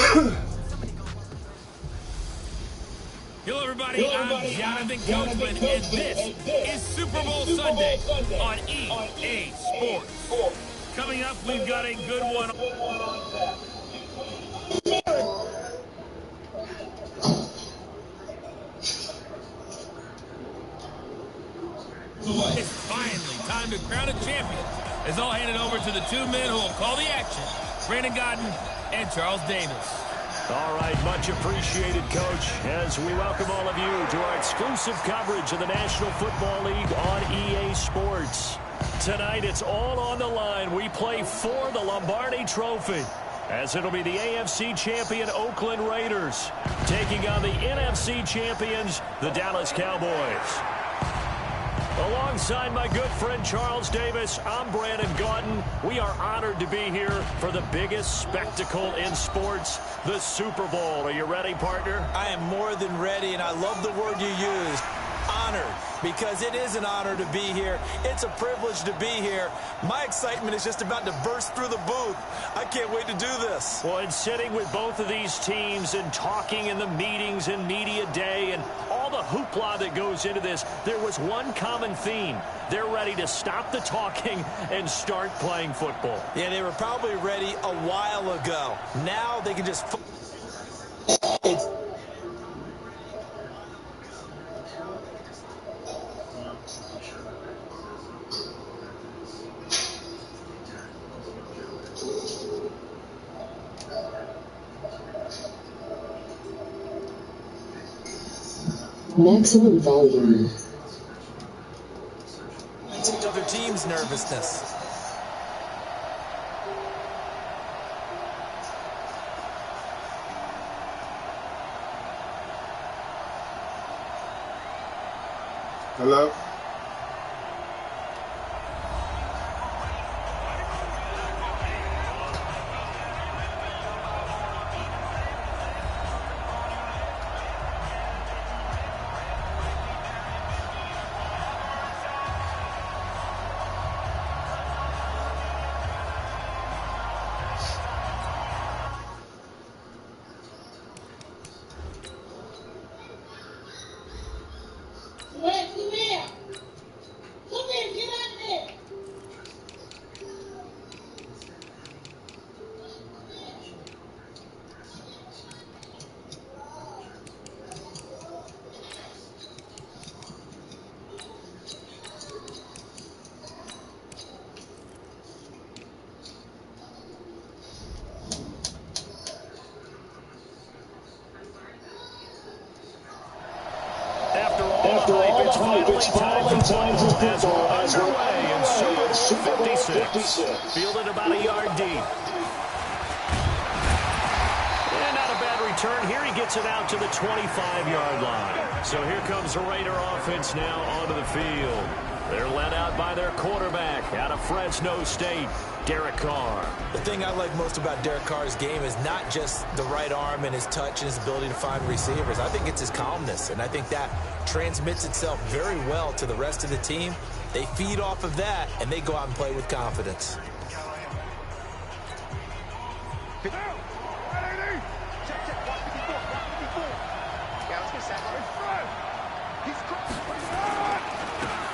Hello, everybody. I'm Jonathan Coachman, and this is Super Bowl Sunday on EA Sports. Coming up, we've got a good one. It's finally time to crown a champion. As I'll hand it over to the two men who will call the action, GRINDIN and Charles Davis. All right, much appreciated, Coach, as we welcome all of you to our exclusive coverage of the National Football League on EA Sports. Tonight, it's all on the line. We play for the Lombardi Trophy, as it'll be the AFC champion Oakland Raiders taking on the NFC champions, the Dallas Cowboys. Alongside my good friend Charles Davis, I'm Brandon Gaudin. We are honored to be here for the biggest spectacle in sports, the Super Bowl. Are you ready, partner? I am more than ready, and I love the word you used, honored, because it is an honor to be here. It's a privilege to be here. My excitement is just about to burst through the booth. I can't wait to do this. Well, and sitting with both of these teams and talking in the meetings and media day and all the hoopla that goes into this, there was one common theme. They're ready to stop the talking and start playing football. Yeah, they were probably ready a while ago. Now they can just... Maximum volume. Other team's nervousness. Hello? It's finally time for football as we're underway in Super Bowl 56. Fielded about a yard deep. And not a bad return. Here he gets it out to the 25-yard line. So here comes the Raider offense now onto the field. They're led out by their quarterback out of Fresno State, Derek Carr. The thing I like most about Derek Carr's game is not just the right arm and his touch and his ability to find receivers. I think it's his calmness, and I think that transmits itself very well to the rest of the team. They feed off of that, and they go out and play with confidence.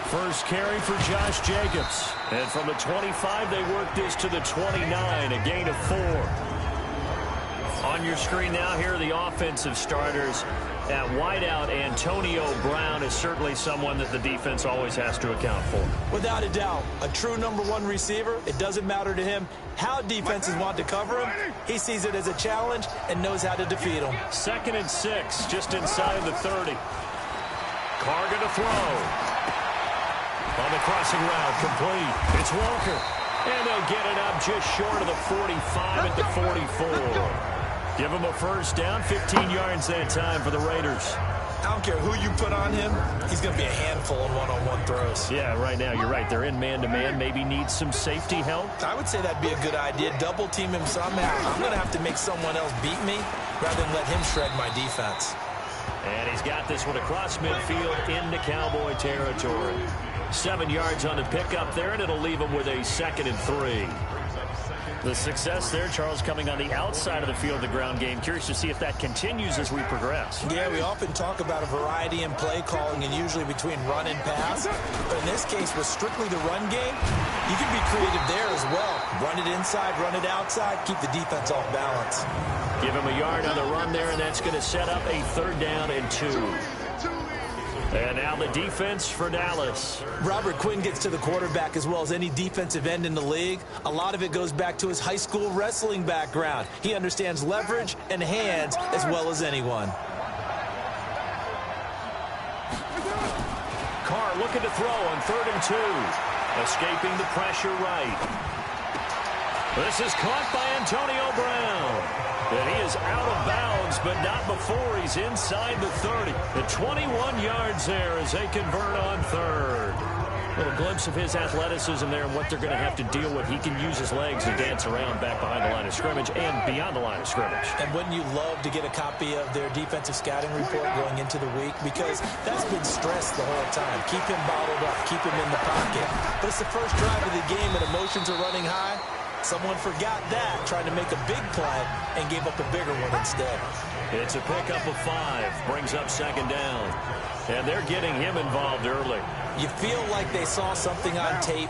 First carry for Josh Jacobs. And from the 25, they work this to the 29, a gain of 4. On your screen now, here are the offensive starters. At wideout, Antonio Brown is certainly someone that the defense always has to account for. Without a doubt, a true #1 receiver. It doesn't matter to him how defenses want to cover him. He sees it as a challenge and knows how to defeat him. 2nd and 6, just inside the 30. Carr going to throw. On the crossing route, complete. It's Walker. And they'll get it up just short of the 45 at the 44. Give him a first down, 15 yards that time for the Raiders. I don't care who you put on him, he's going to be a handful in one-on-one throws. Yeah, right now, you're right. They're in man-to-man. Maybe needs some safety help. I would say that'd be a good idea. Double team him somehow. I'm going to have to make someone else beat me rather than let him shred my defense. And he's got this one across midfield into Cowboy territory. 7 yards on the pickup there, and it'll leave him with a 2nd and 3. The success there, Charles, coming on the outside of the field, the ground game. Curious to see if that continues as we progress. Yeah, we often talk about a variety in play calling and usually between run and pass. But in this case, with strictly the run game, you can be creative there as well. Run it inside, run it outside, keep the defense off balance. Give him a yard on the run there, and that's going to set up a 3rd down and 2. And now the defense for Dallas. Robert Quinn gets to the quarterback as well as any defensive end in the league. A lot of it goes back to his high school wrestling background. He understands leverage and hands as well as anyone. Carr looking to throw on 3rd and 2. Escaping the pressure right. This is caught by Antonio Brown. And he is out of bounds, but not before he's inside the 30. At 21 yards there as they convert on 3rd. A little glimpse of his athleticism there and what they're going to have to deal with. He can use his legs to dance around back behind the line of scrimmage and beyond the line of scrimmage. And wouldn't you love to get a copy of their defensive scouting report going into the week? Because that's been stressed the whole time. Keep him bottled up. Keep him in the pocket. But it's the first drive of the game and emotions are running high. Someone forgot that, trying to make a big play, and gave up a bigger one instead. It's a pickup of 5. Brings up 2nd down. And they're getting him involved early. You feel like they saw something on tape,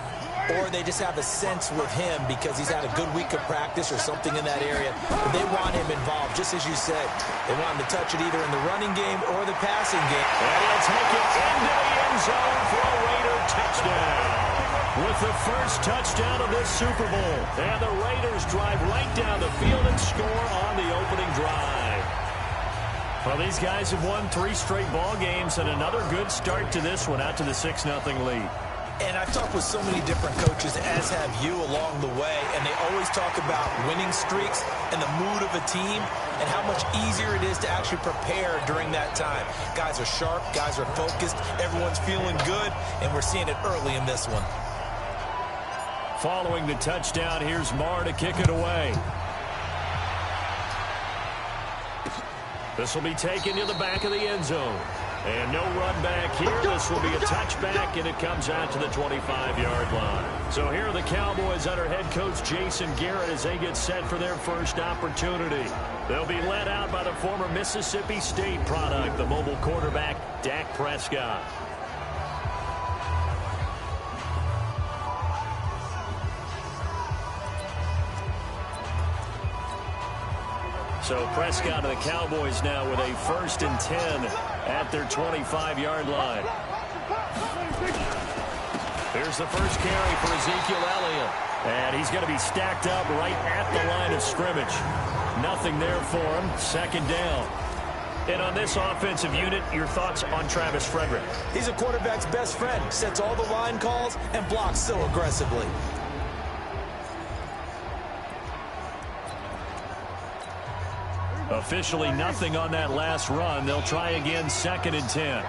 or they just have a sense with him because he's had a good week of practice or something in that area. But they want him involved, just as you said. They want him to touch it either in the running game or the passing game. And he'll take it into the end zone for a Raider touchdown. With the first touchdown of this Super Bowl. And the Raiders drive right down the field and score on the opening drive. Well, these guys have won 3 straight ball games and another good start to this one out to the 6-0 lead. And I've talked with so many different coaches, as have you along the way, and they always talk about winning streaks and the mood of a team and how much easier it is to actually prepare during that time. Guys are sharp, guys are focused, everyone's feeling good, and we're seeing it early in this one. Following the touchdown, here's Marr to kick it away. This will be taken to the back of the end zone. And no run back here. This will be a touchback, and it comes out to the 25-yard line. So here are the Cowboys under head coach Jason Garrett as they get set for their first opportunity. They'll be led out by the former Mississippi State product, the mobile quarterback, Dak Prescott. So Prescott and the Cowboys now with a 1st and 10 at their 25-yard line. Here's the first carry for Ezekiel Elliott. And he's going to be stacked up right at the line of scrimmage. Nothing there for him. 2nd down. And on this offensive unit, your thoughts on Travis Frederick? He's a quarterback's best friend. Sets all the line calls and blocks so aggressively. Officially nothing on that last run. They'll try again, 2nd and 10.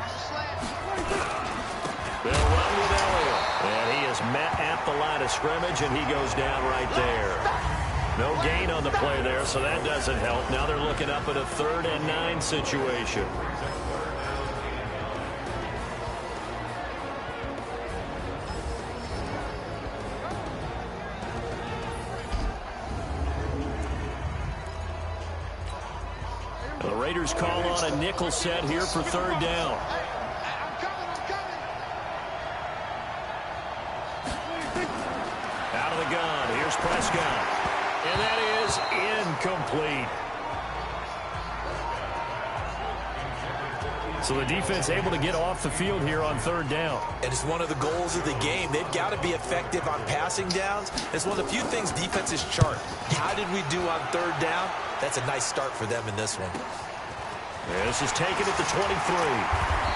They'll run with Elliott. And he is met at the line of scrimmage, and he goes down right there. No gain on the play there, so that doesn't help. Now they're looking up at a 3rd and 9 situation. The Raiders call on a nickel set here for 3rd down. Out of the gun, here's Prescott. And that is incomplete. So the defense able to get off the field here on 3rd down. And it's one of the goals of the game. They've got to be effective on passing downs. It's one of the few things defenses chart. How did we do on 3rd down? That's a nice start for them in this one. This is taken at the 23.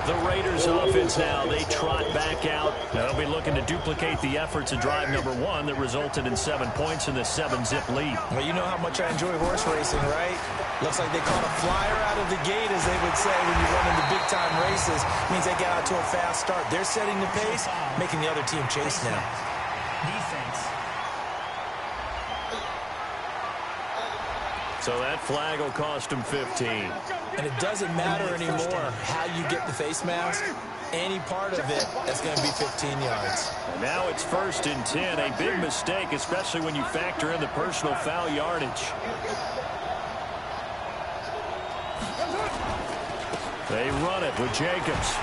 The Raiders offense now, they trot back out. They'll be looking to duplicate the efforts of drive number 1 that resulted in 7 points in the 7-zip lead. Well, you know how much I enjoy horse racing, right? Looks like they caught a flyer out of the gate, as they would say when you run into big-time races. Means they get out to a fast start. They're setting the pace, making the other team chase now. Defense. So that flag will cost him 15. And it doesn't matter anymore how you get the face mask. Any part of it, that's going to be 15 yards. And now it's 1st and 10. A big mistake, especially when you factor in the personal foul yardage. They run it with Jacobs.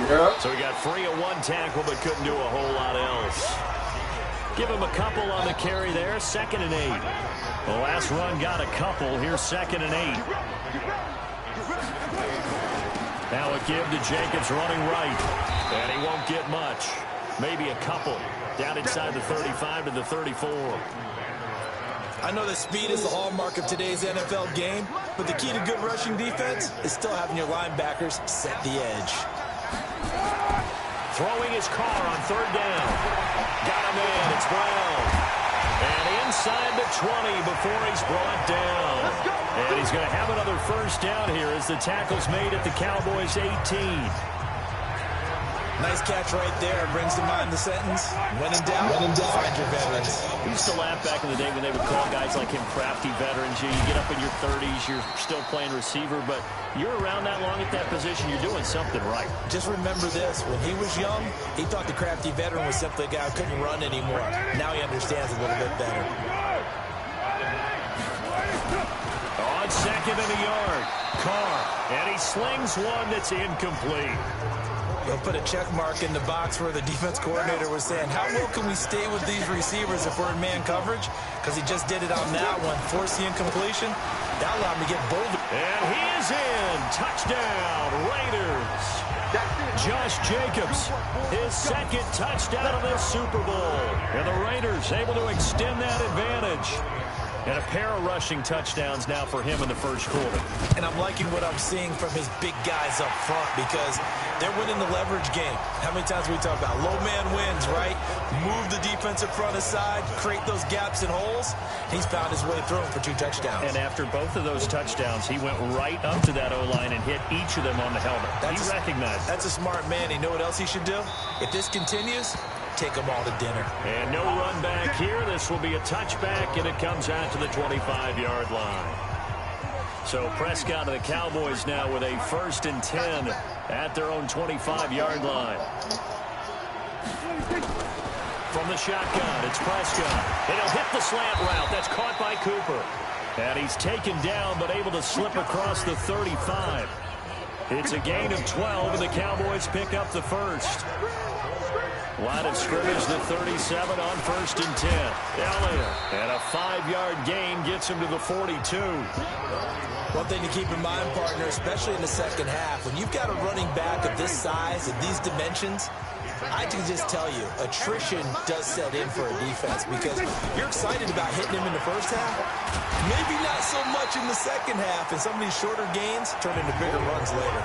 Yeah. So he got free of one tackle, but couldn't do a whole lot else. Give him a couple on the carry there. 2nd and 8. The last run got a couple. Here's 2nd and 8. Now a give to Jacobs running right. And he won't get much. Maybe a couple. Down inside the 35 to the 34. I know that speed is the hallmark of today's NFL game, but the key to good rushing defense is still having your linebackers set the edge. Throwing his car on 3rd down. Got him in. It's Brown. And inside the 20 before he's brought down. And he's going to have another 1st down here as the tackle's made at the Cowboys' 18. Nice catch right there. Brings to mind the sentence, when in doubt, find your veterans. We used to laugh back in the day when they would call guys like him crafty veterans. You get up in your 30s, you're still playing receiver, but you're around that long at that position, you're doing something right. Just remember this. When he was young, he thought the crafty veteran was simply a guy who couldn't run anymore. Now he understands a little bit better. On 2nd and a yard, Carr, and he slings one that's incomplete. They'll put a check mark in the box where the defense coordinator was saying, how well can we stay with these receivers if we're in man coverage? Because he just did it on that one. Force the incompletion. That allowed him to get bolder. And he is in. Touchdown, Raiders. Josh Jacobs, his 2nd touchdown of the Super Bowl. And the Raiders able to extend that advantage. And a pair of rushing touchdowns now for him in the 1st quarter. And I'm liking what I'm seeing from his big guys up front because they're winning the leverage game. How many times we talk about low man wins, right? Move the defensive front aside, create those gaps and holes. He's found his way through them for 2 touchdowns. And after both of those touchdowns, he went right up to that O-line and hit each of them on the helmet. He recognized it. That's a smart man. You know what else he should do? If this continues, take them all to dinner. And no run back here. This will be a touchback, and it comes out to the 25-yard line. So Prescott and the Cowboys now with a 1st and 10 at their own 25-yard line. From the shotgun, it's Prescott. And he'll hit the slant route. That's caught by Cooper. And he's taken down, but able to slip across the 35. It's a gain of 12, and the Cowboys pick up the 1st. Line of scrimmage, the 37 on 1st and 10. Elliott, and a 5-yard gain gets him to the 42. One thing to keep in mind, partner, especially in the 2nd half, when you've got a running back of this size and these dimensions, I can just tell you, attrition does set in for a defense because you're excited about hitting him in the 1st half. Maybe not so much in the 2nd half, and some of these shorter gains turn into bigger runs later.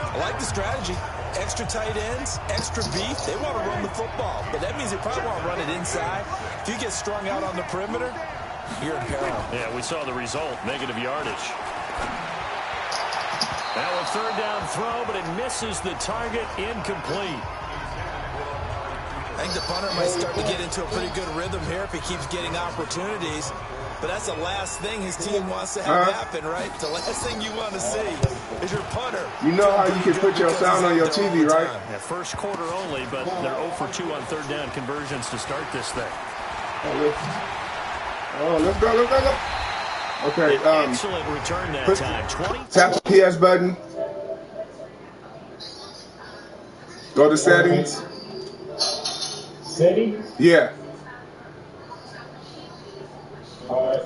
I like the strategy. Extra tight ends, extra beef, they want to run the football. But that means they probably want to run it inside. If you get strung out on the perimeter, you're in peril. Yeah, we saw the result, negative yardage. Now a 3rd down throw, but it misses the target, incomplete. I think the punter might start to get into a pretty good rhythm here if he keeps getting opportunities. But that's the last thing his team wants to have happen, right? The last thing you want to see is your punter. You know how you can put your sound on your TV, right? Yeah, 1st quarter only, but they're 0 for 2 on 3rd down conversions to start this thing. Oh, let's go, let's go, let's go. Okay, excellent return that time. 20. Tap the PS button. Go to settings. Settings? Yeah.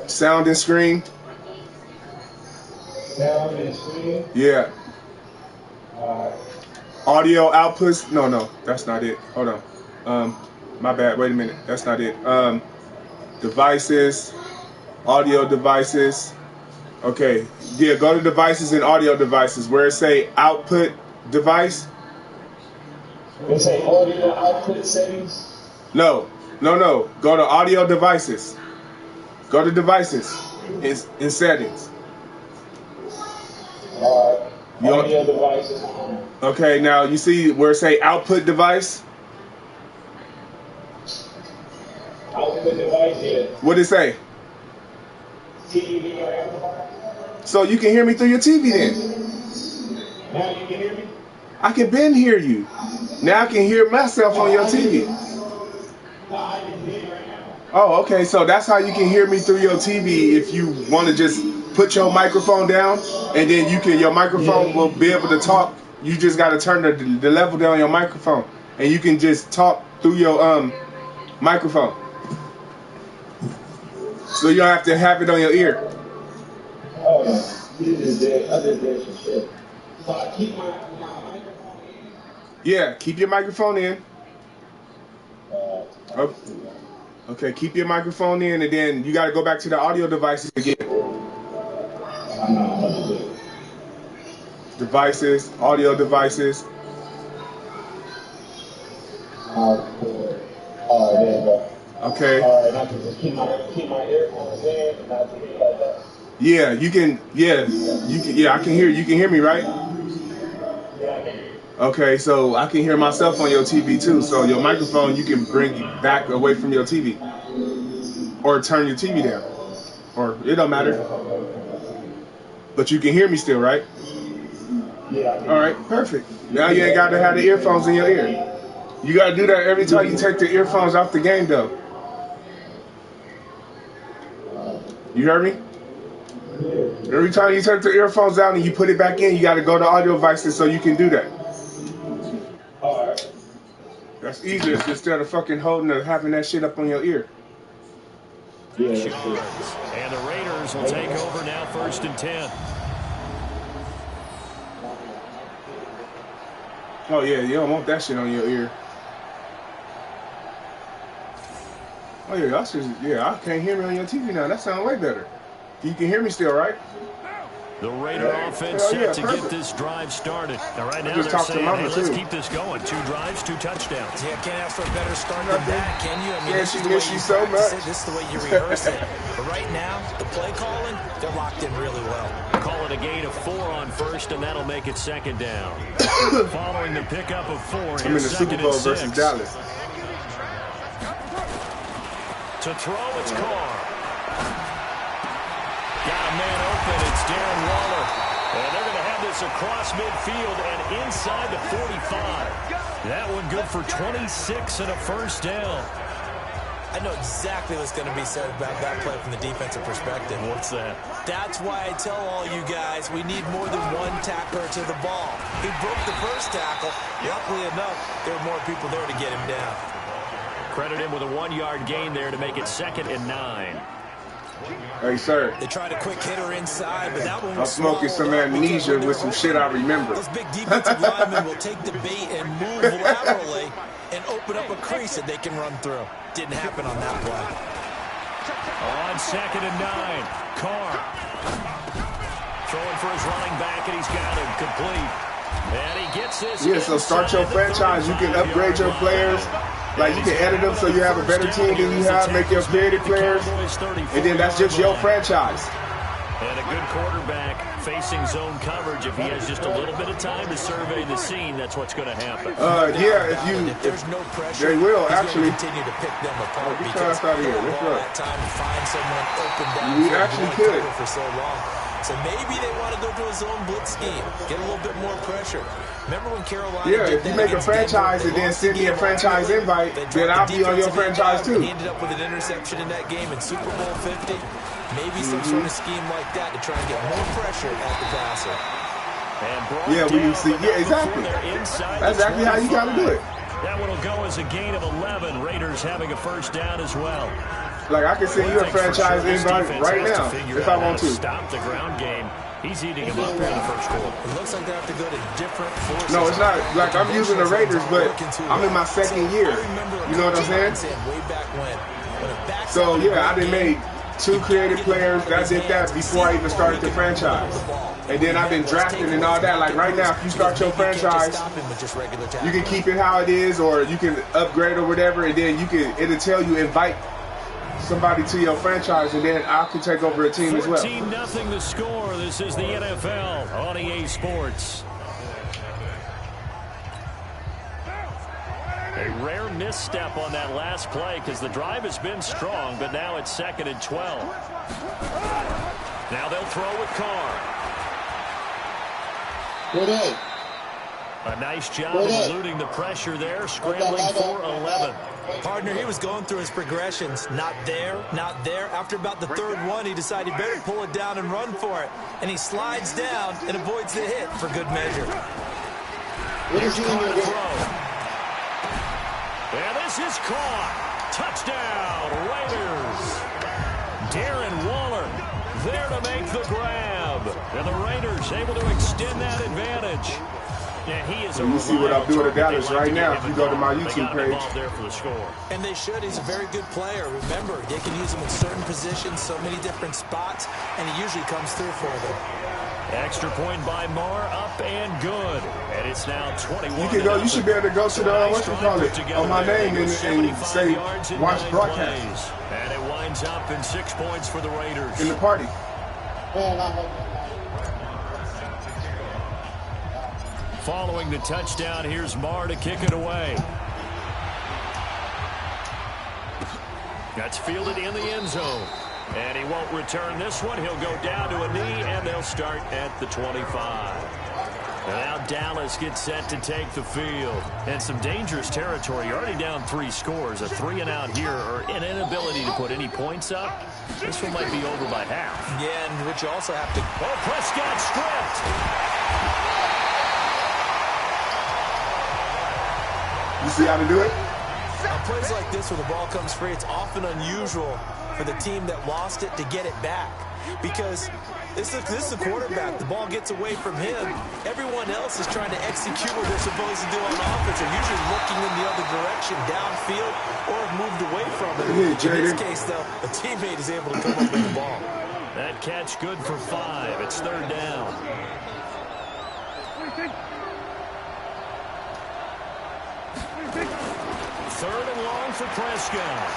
Sound and screen. Sound and screen? Yeah. Audio outputs. No, that's not it. Hold on. My bad. Wait a minute. That's not it. Devices. Audio devices. Okay. Yeah, go to devices and audio devices where it say output device. It say audio output settings? No. Go to audio devices. Go to devices. In settings. Audio devices. Okay, now you see where it say output device? Output device, yeah. What did it say? TV or amplifier. So you can hear me through your TV then? Now you can hear me? I can been hear you. Now I can hear myself on your TV. Oh, okay, so that's how you can hear me through your TV if you want to just put your microphone down and then your microphone will be able to talk. You just got to turn the level down on your microphone and you can just talk through your microphone. So you don't have to have it on your ear. Oh, you just did. I just did some shit. So I keep my microphone in? Yeah, keep your microphone in. Okay, keep your microphone in, and then you got to go back to the audio devices again. Devices, audio devices. Oh, there you go. Okay. And I can just keep my earphones in and not do it like that. Yeah, you can. Yeah, I can hear. You can hear me, right? Yeah, I can hear you. Okay, so I can hear myself on your TV too. So your microphone, you can bring it back away from your TV, or turn your TV down, or it don't matter. But you can hear me still, right? Yeah. All right, perfect. Now you ain't got to have the earphones in your ear. You got to do that every time you take the earphones off the game, though. You heard me? Every time you take the earphones out and you put it back in, you got to go to audio devices so you can do that. All right. That's easier instead of fucking having that shit up on your ear. Yeah. And the Raiders will take over now, 1st and 10. Oh yeah, you don't want that shit on your ear. Oh yeah, I can't hear me on your TV now. That sounds way better. You can hear me still, right? The Raider offense set to get this drive started. Now right now they're saying, hey, let's keep this going. 2 drives, 2 touchdowns. Yeah, can't ask for a better start than that, can you? I mean, Yeah, this she is the way miss you you so practice much. it. This is the way you rehearse it. But right now, the play calling, they're locked in really well. Call it a gain of 4 on 1st, and that'll make it 2nd down. Following the pickup of 4, I'm in the here's Super 2nd Bowl and 6. versus Dallas. To throw, it's Carr. Got a man open. It's Darren Waller. And they're going to have this across midfield and inside the 45. That one good for 26 and a 1st down. I know exactly what's going to be said about that play from the defensive perspective. What's that? That's why I tell all you guys we need more than one tackler to the ball. He broke the first tackle. Luckily enough, there were more people there to get him down. Credit him with a 1-yard gain there to make it 2nd and 9. Hey, sir. They tried a quick hitter inside, but that one I'm was smoking some amnesia with some shit I remember. Those big defensive linemen will take the bait and move laterally and open up a crease that they can run through. Didn't happen on that play. On 2nd and 9, Carr. Throwing for his running back, and he's got him complete. And he gets this. Yeah, so start your franchise. You can upgrade your players. Like, you can edit them so you have a better team than you have, make your creative players, and then that's just your franchise. And a good quarterback facing zone coverage. If he has just a little bit of time to survey the scene, that's what's going to happen. Yeah, if there's no pressure, they will he's actually continue to pick them apart because out of here. Let's look. That time to find someone open down. We actually could for so long. So maybe they want to go to a zone blitz scheme, get a little bit more pressure. Remember when Carolina if you make a franchise and then send me a franchise invite, then I'll be on your franchise too. He ended up with an interception in that game in Super Bowl 50. Maybe some sort of scheme like that to try and get more pressure at the passer. Exactly. That's exactly how you got to do it. That one will go as a gain of 11. Raiders having a 1st down as well. Like, I can send you a franchise invite right now if I want to. Stop the ground game. He's eating him up here in the 1st quarter. It looks like they have to go to different forces. No, it's not. Like, I'm using the Raiders, but I'm in my 2nd year. You know what I'm saying? So, yeah, I done made 2 creative players that did that before I even started the franchise. And then I've been drafting and all that. Like, right now, if you start your franchise, you can keep it how it is, or you can upgrade or whatever, and then it'll tell you invite somebody to your franchise, and then I can take over a team as well. 14-0 the score. This is the NFL on EA Sports. A rare misstep on that last play because the drive has been strong, but now it's 2nd and 12. Now they'll throw with Carr. A nice job of eluding the pressure there, scrambling for 11. Partner, he was going through his progressions. Not there, not there. After about the 3rd one, he decided he better pull it down and run for it. And he slides down and avoids the hit for good measure. Here's Carr to throw. And this is caught. Touchdown, Raiders. Darren Waller there to make the grab. And the Raiders able to extend that advantage. Yeah, he is you see what I'm doing to Dallas right now if you go to my YouTube page. There for the score. And they should. He's a very good player. Remember, they can use him in certain positions, so many different spots, and he usually comes through for them. Extra point by Moore, up and good. And it's now 21. You can go. You should be able to go to the on my name and say watch broadcast. And it winds up in 6 points for the Raiders in the party. Following the touchdown, here's Marr to kick it away. That's fielded in the end zone. And he won't return this one. He'll go down to a knee, and they'll start at the 25. And now Dallas gets set to take the field. And some dangerous territory. You're already down 3 scores. A 3-and-out here, or an inability to put any points up. This one might be over by half. Yeah, and which you also have to... Oh, Prescott stripped. You see how to do it? On plays like this where the ball comes free, it's often unusual for the team that lost it to get it back. Because this is a quarterback. The ball gets away from him. Everyone else is trying to execute what they're supposed to do on offense. They're usually looking in the other direction, downfield, or have moved away from it. In this case, though, a teammate is able to come up with the ball. That catch good for 5. It's 3rd down. Third and long for Prescott.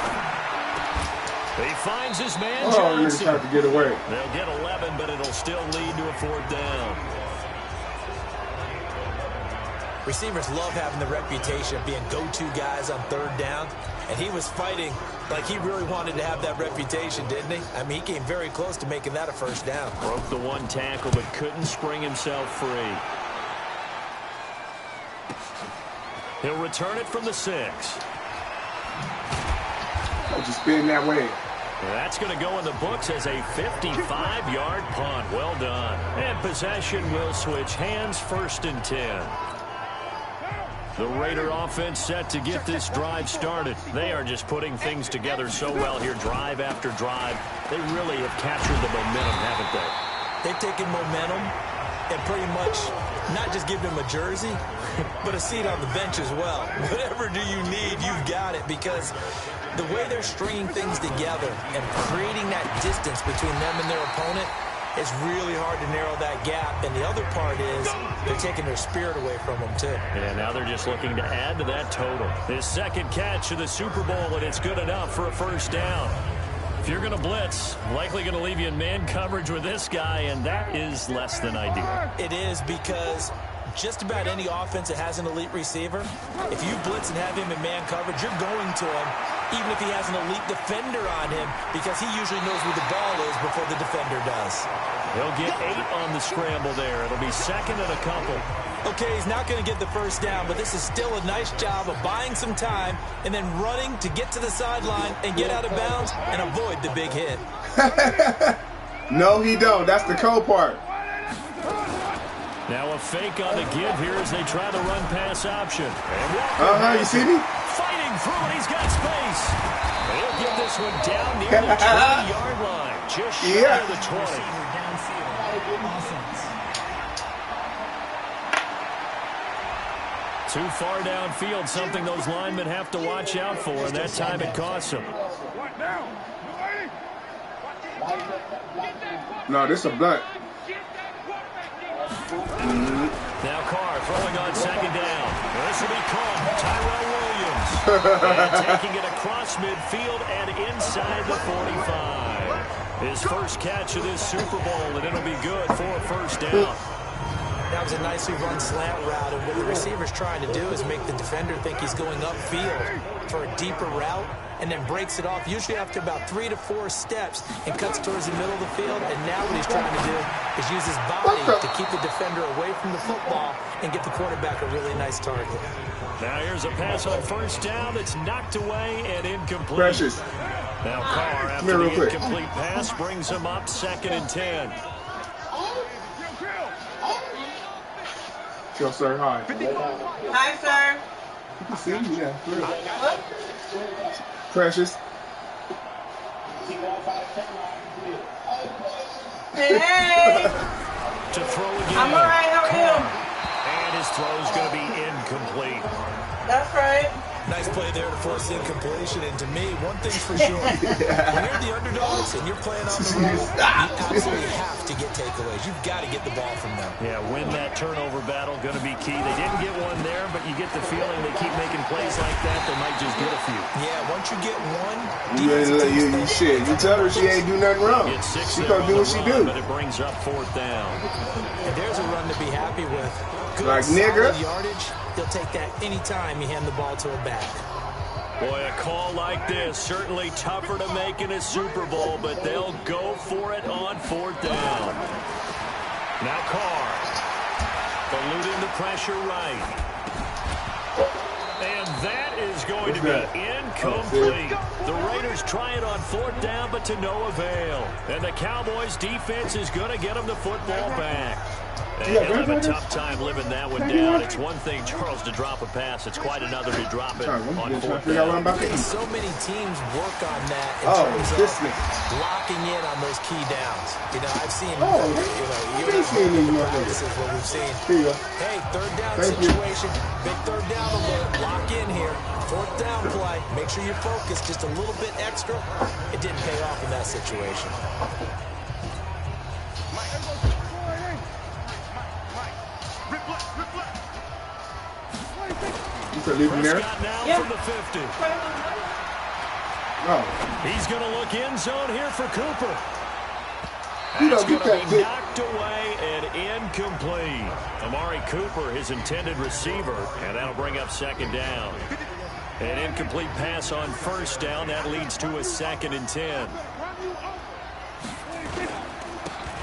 He finds his man Johnson. Tried to get away. They'll get 11, but it'll still lead to a 4th down. Receivers love having the reputation of being go-to guys on 3rd down, and he was fighting like he really wanted to have that reputation, didn't he? I mean, he came very close to making that a 1st down. Broke the 1 tackle, but couldn't spring himself free. He'll return it from the 6. Just spin that way. That's going to go in the books as a 55-yard punt. Well done. And possession will switch hands, 1st and 10. The Raider offense set to get this drive started. They are just putting things together so well here, drive after drive. They really have captured the momentum, haven't they? They've taken momentum and pretty much not just given him a jersey, but a seat on the bench as well. Whatever do you need, you've got it, because the way they're stringing things together and creating that distance between them and their opponent, it's really hard to narrow that gap. And the other part is they're taking their spirit away from them, too. And now they're just looking to add to that total. His 2nd catch of the Super Bowl, and it's good enough for a 1st down. If you're going to blitz, likely going to leave you in man coverage with this guy, and that is less than ideal. It is, because just about any offense that has an elite receiver, if you blitz and have him in man coverage, you're going to him, even if he has an elite defender on him, because he usually knows where the ball is before the defender does. He'll get 8 on the scramble there. It'll be 2nd and a couple. Okay, he's not going to get the 1st down, but this is still a nice job of buying some time and then running to get to the sideline and get out of bounds and avoid the big hit. No, he don't. That's the cold part. Now a fake on the give here as they try the run pass option. You see me? Fighting through it. He's got space. He'll get this one down near the 20-yard line. Just shy of the 20. Too far downfield, something those linemen have to watch out for, and that time it costs them. No, this is a blunt. Now Carr throwing on 2nd down. This will be caught. Tyrell Williams. And taking it across midfield and inside the 45. His first catch of this Super Bowl, and it'll be good for a first down. That was a nicely run slant route, and what the receiver's trying to do is make the defender think he's going upfield for a deeper route, and then breaks it off, usually after about 3 to 4 steps, and cuts towards the middle of the field. And now what he's trying to do is use his body to keep the defender away from the football and get the quarterback a really nice target. Now here's a pass on first down that's knocked away and incomplete. Precious. Now Carr, after the incomplete pass, brings him up 2nd and 10. Yo, sir, hi. Hi, sir. You can see me, yeah. What? Precious. Hey. To throw again. I'm all right. How are you? And his throw's going to be incomplete. That's right. Nice play there to force the incompletion. And to me, one thing's for sure. When you're the underdogs and you're playing on the road, you absolutely have to get takeaways. You've got to get the ball from them. Yeah, win that turnover battle, going to be key. They didn't get one there, but you get the feeling they keep making plays like that, they might just get a few. Yeah, once you get one, you tell her she ain't do nothing wrong. She gonna do what she do. But it brings up 4th down. And there's a run to be happy with. Good, like nigga. Yardage. He'll take that anytime you hand the ball to a back. Boy, a call like this, certainly tougher to make in a Super Bowl, but they'll go for it on 4th down. Now Carr, eluding the pressure right. And that is going to be incomplete. The Raiders try it on 4th down, but to no avail. And the Cowboys' defense is going to get them the football back. And he'll have a tough time living that one down. It's one thing, Charles, to drop a pass. It's quite another to drop it on 4th down. So many teams work on that in terms of locking in on those key downs. You know, I've seen, practices where we've seen, hey, 3rd down situation, big 3rd down alert, lock in here, 4th down play, make sure you focus just a little bit extra. It didn't pay off in that situation. Leave him there? Now from the 50. No. He's going to look end zone here for Cooper. You That's don't going get to be that knocked away and incomplete. Amari Cooper, his intended receiver, and that'll bring up 2nd down. An incomplete pass on 1st down. That leads to a 2nd and 10.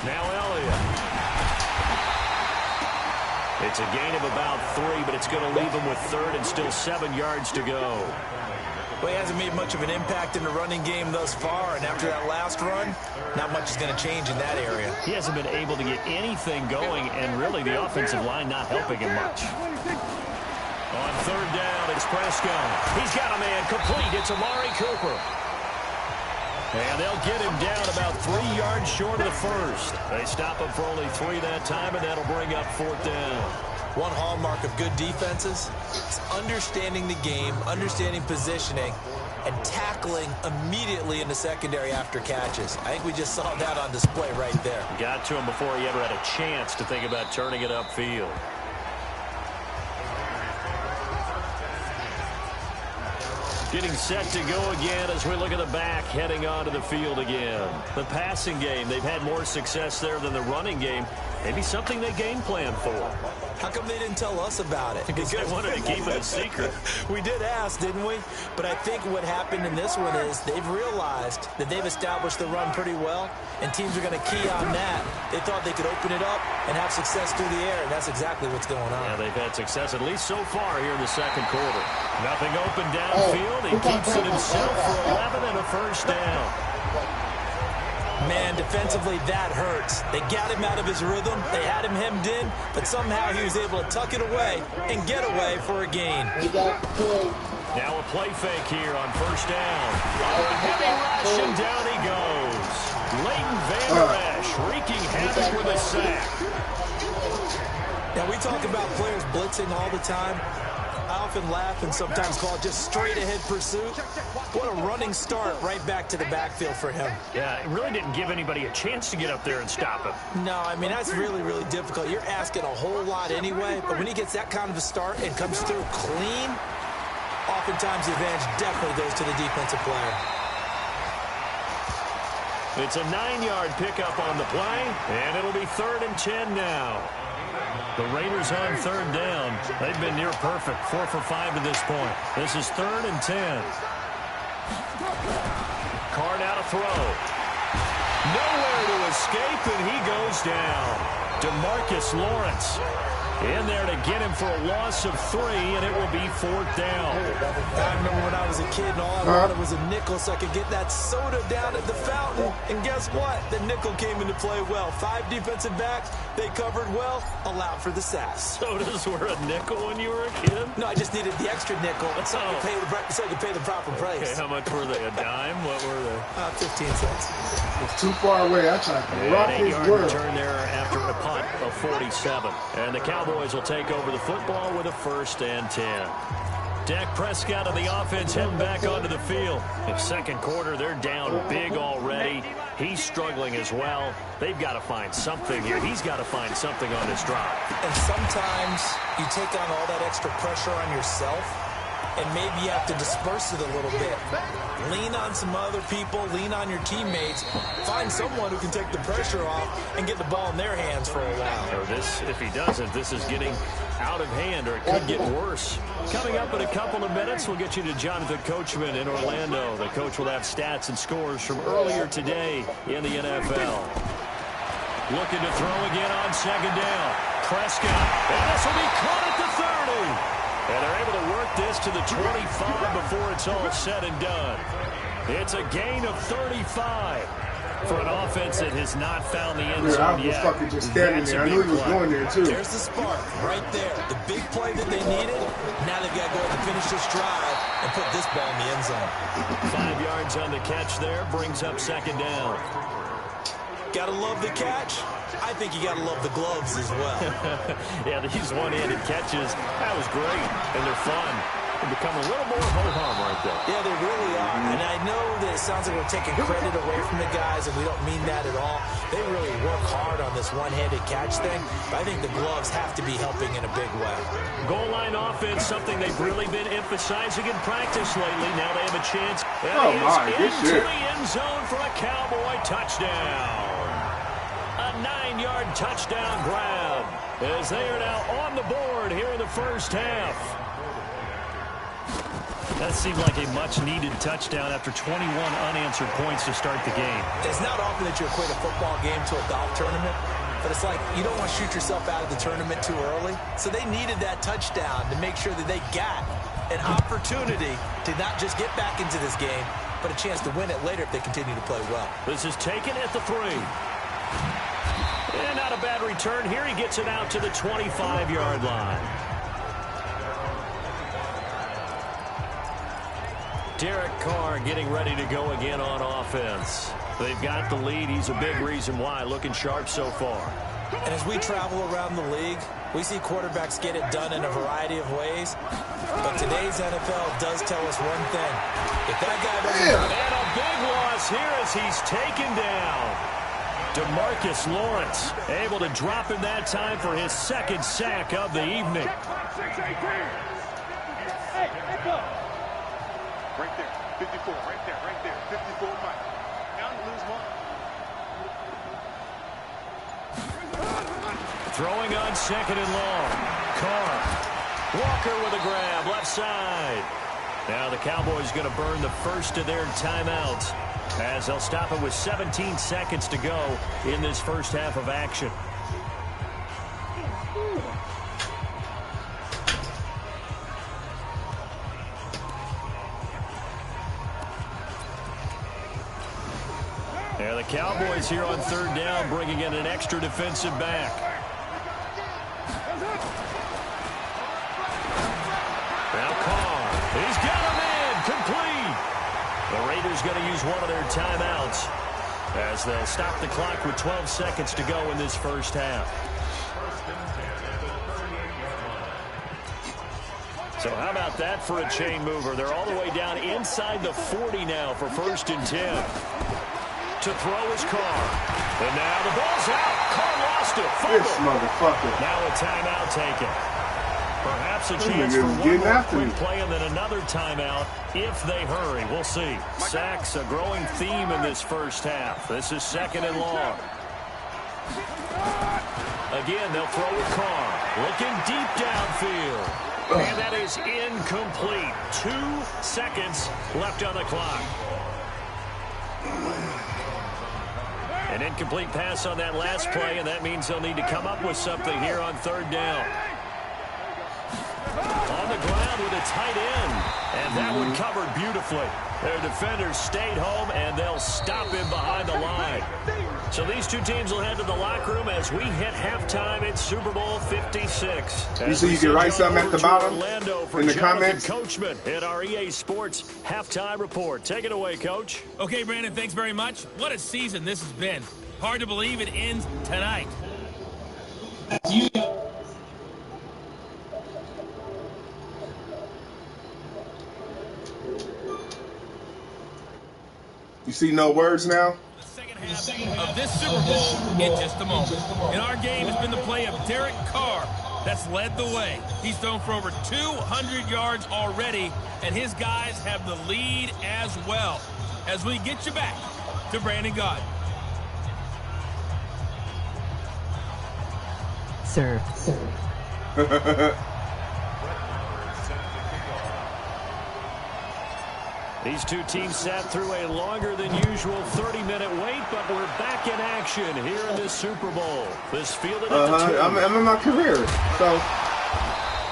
Now Elliott. It's a gain of about 3, but it's going to leave him with 3rd and still 7 yards to go. Well, he hasn't made much of an impact in the running game thus far, and after that last run, not much is going to change in that area. He hasn't been able to get anything going, and really the offensive line not helping him much. On 3rd down, it's Prescott. He's got a man complete. It's Amari Cooper. And they'll get him down about 3 yards short of the 1st. They stop him for only 3 that time, and that'll bring up 4th down. One hallmark of good defenses is understanding the game, understanding positioning, and tackling immediately in the secondary after catches. I think we just saw that on display right there. Got to him before he ever had a chance to think about turning it upfield. Getting set to go again as we look at the back heading onto the field again. The passing game, they've had more success there than the running game. Maybe something they game plan for. How come they didn't tell us about it? Because they wanted to keep it a secret. We did ask, didn't we? But I think what happened in this one is they've realized that they've established the run pretty well, and teams are going to key on that. They thought they could open it up and have success through the air, and that's exactly what's going on. Yeah, they've had success at least so far here in the 2nd quarter. Nothing open downfield. He keeps it himself for 11 and a first down. Man, defensively, that hurts. They got him out of his rhythm. They had him hemmed in, but somehow he was able to tuck it away and get away for a gain. Now a play fake here on 1st down. Heavy rush, and down he goes. Leighton Vander Esch wreaking havoc with a sack. Now, we talk about players blitzing all the time. I often laugh and sometimes call it just straight-ahead pursuit. What a running start right back to the backfield for him. Yeah, it really didn't give anybody a chance to get up there and stop him. No, I mean, that's really, really difficult. You're asking a whole lot anyway, but when he gets that kind of a start and comes through clean, Oftentimes, the advantage definitely goes to the defensive player. It's a 9-yard pickup on the play, and it'll be 3rd and 10 now. The Raiders on 3rd down. They've been near perfect, 4 for 5 to this point. This is 3rd and 10. Carr now to throw. Nowhere to escape, and he goes down. DeMarcus Lawrence in there to get him for a loss of 3, and it will be 4th down. I remember when I was a kid and all I wanted was a nickel so I could get that soda down at the fountain. And guess what? The nickel came into play well. 5 defensive backs, they covered well, allowed for the sacks. Sodas were a nickel when you were a kid? No, I just needed the extra nickel so I could pay the proper price. Okay, how much were they? A dime? What were they? 15 cents. It's too far away. I tried to rock his 8-yard world. return there after a punt of 47. And the Cowboys will take over the football with a 1st and 10. Dak Prescott of the offense heading back onto the field. In second quarter, they're down big already. He's struggling as well. They've got to find something here. He's got to find something on this drive. And sometimes you take on all that extra pressure on yourself, and maybe you have to disperse it a little bit. Lean on some other people, lean on your teammates, find someone who can take the pressure off and get the ball in their hands for a while. Or this, if he doesn't, this is getting out of hand, or it could get worse. Coming up in a couple of minutes, we'll get you to Jonathan Coachman in Orlando. The coach will have stats and scores from earlier today in the NFL. Looking to throw again on 2nd down. Prescott, and this will be caught at the 30. And they're able to work this to the 25 before it's all said and done. It's a gain of 35 for an offense that has not found the end zone yet. I was fucking just standing there. I knew he was going there, too. There's the spark right there. The big play that they needed. Now they've got to go ahead and finish this drive and put this ball in the end zone. 5 yards on the catch there. Brings up 2nd down. Gotta love the catch. I think you gotta love the gloves as well. Yeah, these one-handed catches, that was great, and they're fun. They become a little more ho-hum right there. Yeah, they really are. And I know that it sounds like we're taking credit away from the guys, and we don't mean that at all. They really work hard on this one-handed catch thing, but I think the gloves have to be helping in a big way. Goal line offense, something they've really been emphasizing in practice lately. Now they have a chance. And Oh, my, good into shit. the end zone for a Cowboy touchdown. A 9-yard touchdown grab as they are now on the board here in the first half. That seemed like a much-needed touchdown after 21 unanswered points to start the game. It's not often that you equate a football game to a golf tournament, but it's like you don't want to shoot yourself out of the tournament too early. So they needed that touchdown to make sure that they got an opportunity to not just get back into this game, but a chance to win it later if they continue to play well. This is taken at the 3. And not a bad return here. He gets it out to the 25-yard line. Derek Carr getting ready to go again on offense. They've got the lead. He's a big reason why. Looking sharp so far. And as we travel around the league, we see quarterbacks get it done in a variety of ways. But today's NFL does tell us one thing. If that guy doesn't... And a big loss here as he's taken down. DeMarcus Lawrence able to drop him that time for his 2nd sack of the evening. Right there, 54, right there, 54 Mike. Now you lose one. Throwing on 2nd and long. Carr. Walker with a grab, left side. Now the Cowboys going to burn the first of their timeouts as they'll stop it with 17 seconds to go in this first half of action. Yeah, the Cowboys here on 3rd down bringing in an extra defensive back. Now Carr, he's got him in, complete. The Raiders going to use one of their timeouts as they'll stop the clock with 12 seconds to go in this first half. So how about that for a chain mover? They're all the way down inside the 40 now for 1st and 10. To throw is Carr. And now the ball's out. Carr lost it. Fumble. This motherfucker. Now a timeout taken. Perhaps a chance for one more quick play and then another timeout if they hurry. We'll see. Sacks, a growing theme in this first half. This is 2nd and long. Again, they'll throw it Carr. Looking deep downfield. And that is incomplete. 2 seconds left on the clock. An incomplete pass on that last play, and that means they'll need to come up with something here on 3rd down. On the ground with a tight end, and that one covered beautifully. Their defenders stayed home, and they'll stop him behind the line. So these two teams will head to the locker room as we hit halftime in Super Bowl 56. You see, you can write something at the bottom in the comments. Coachman at our EA Sports halftime report. Take it away, Coach. Okay, Brandon, thanks very much. What a season this has been. Hard to believe it ends tonight. You see no words now? The second half of this Super Bowl in just a moment. And our game has been the play of Derek Carr that's led the way. He's thrown for over 200 yards already, and his guys have the lead as well. As we get you back to Brandon Gaudin. Sir. These two teams sat through a longer than usual 30-minute wait, but we're back in action here in this Super Bowl. This fielded at the 2. I'm in my career, so.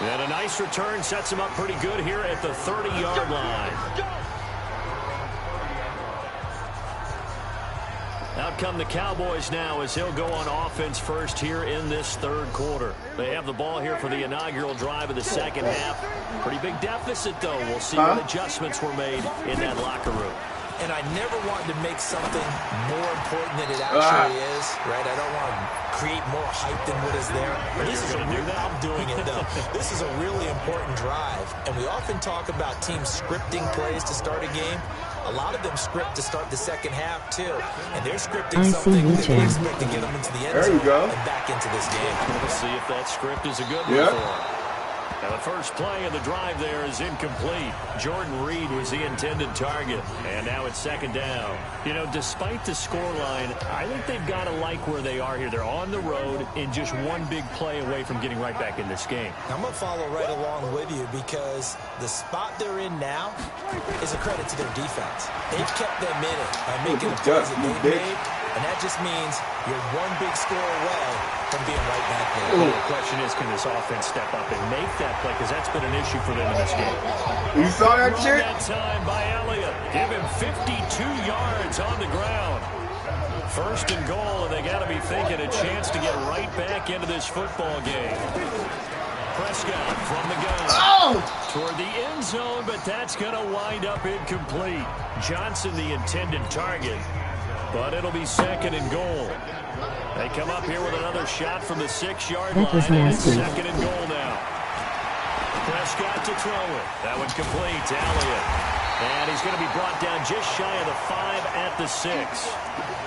And a nice return sets him up pretty good here at the 30-yard line. Out come the Cowboys now as he'll go on offense first here in this 3rd quarter. They have the ball here for the inaugural drive of the 2nd half. Pretty big deficit, though. We'll see what adjustments were made in that locker room. And I never wanted to make something more important than it actually is, right? I don't want to create more hype than what is there. But this is I'm doing it, though. This is a really important drive. And we often talk about teams scripting plays to start a game. A lot of them script to start the 2nd half, too. And they're scripting something that they expect to get them into the end zone and back into this game. We'll see if that script is a good one for them. Now, the first play of the drive there is incomplete. Jordan Reed was the intended target, and now it's 2nd down. You know, despite the scoreline, I think they've got to like where they are here. They're on the road and just one big play away from getting right back in this game. I'm going to follow right along with you because the spot they're in now is a credit to their defense. They've kept them in it by making the plays that they've made, and that just means you're one big score away from being right back there. Well, the question is, can this offense step up and make that play? Because that's been an issue for them in this game. You saw that shit? That time by Elliott. Give him 52 yards on the ground. 1st and goal, and they got to be thinking a chance to get right back into this football game. Prescott from the gun. Toward the end zone, but that's going to wind up incomplete. Johnson, the intended target, but it'll be 2nd and goal. They come up here with another shot from the 6-yard line, and it's 2nd and goal now. Prescott to throw it. That one complete to Elliott. And he's going to be brought down just shy of the 5 at the 6.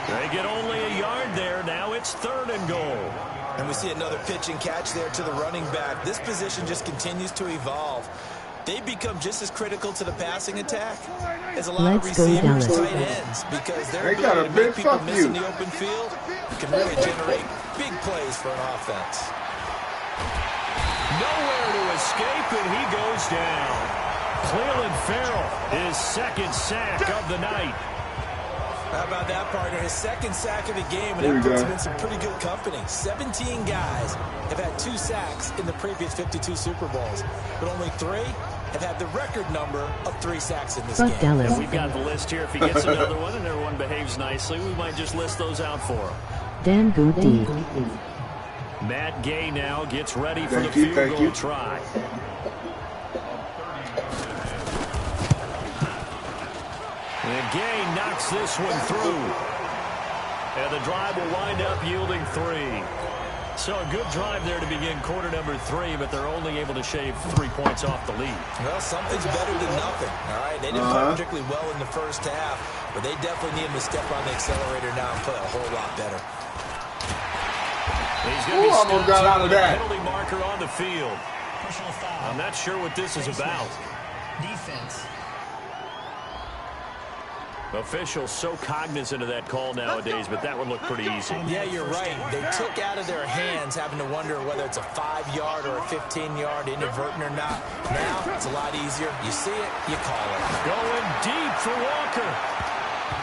They get only a yard there. Now it's 3rd and goal. And we see another pitch and catch there to the running back. This position just continues to evolve. They become just as critical to the passing attack as a lot of receivers, tight ends, because they're ability to make people miss in the open field can really generate big plays for an offense. Nowhere to escape, and he goes down. Cleveland Farrell, his 2nd sack of the night. How about that, partner? His 2nd sack of the game, and that puts him in some pretty good company. 17 guys have had 2 sacks in the previous 52 Super Bowls, but only 3 have had the record number of 3 sacks in this game. And we've got the list here. If he gets another one and everyone behaves nicely, we might just list those out for him. Dan Goody. Matt Gay now gets ready for the field goal try. And Gay knocks this one through. And the drive will wind up yielding 3. So a good drive there to begin quarter number 3, but they're only able to shave 3 points off the lead. Well, something's better than nothing. All right, they didn't play particularly well in the first half, but they definitely need him to step on the accelerator now and play a whole lot better. He's going to be almost got out of that. Penalty marker on the field. I'm not sure what this is about. Defense. Officials so cognizant of that call nowadays, but that one looked pretty easy. Yeah, you're right. They took out of their hands having to wonder whether it's a 5-yard or a 15-yard inadvertent or not. Now, it's a lot easier. You see it, you call it. Going deep for Walker.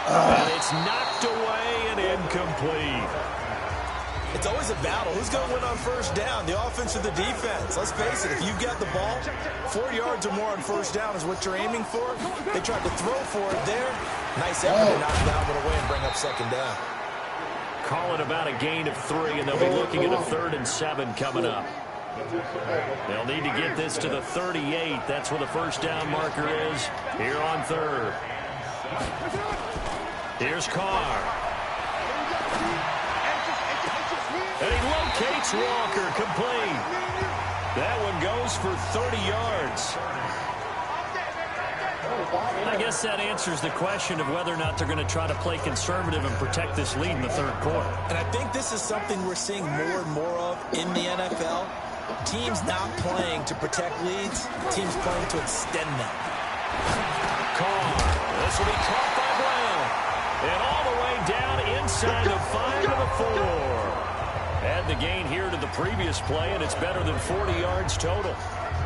And it's knocked away and incomplete. It's always a battle. Who's going to win on first down, the offense or the defense? Let's face it, if you've got the ball, 4 yards or more on first down is what you're aiming for. They tried to throw for it there. Nice effort to knock down but away and bring up second down. Call it about a gain of 3, and they'll be looking at a 3rd and 7 coming up. They'll need to get this to the 38. That's where the first down marker is here on 3rd. Here's Carr. And he locates Walker, complete. That one goes for 30 yards. I guess that answers the question of whether or not they're going to try to play conservative and protect this lead in the 3rd quarter. And I think this is something we're seeing more and more of in the NFL. Teams not playing to protect leads, teams playing to extend them. Carr, this will be caught by Brown. And all the way down inside the 5 to the 4. Add the gain here to the previous play, and it's better than 40 yards total.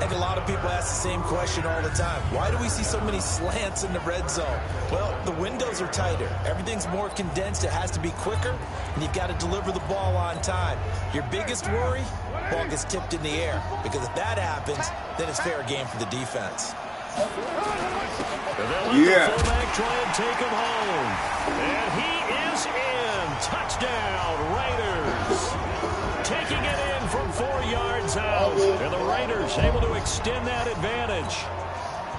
And a lot of people ask the same question all the time. Why do we see so many slants in the red zone? Well, the windows are tighter. Everything's more condensed. It has to be quicker, and you've got to deliver the ball on time. Your biggest worry, ball gets tipped in the air. Because if that happens, then it's fair game for the defense. Yeah. The fullback try and take him home. And he is in. Touchdown, Raiders. Taking it in from 4 yards out. And the Raiders able to extend that advantage.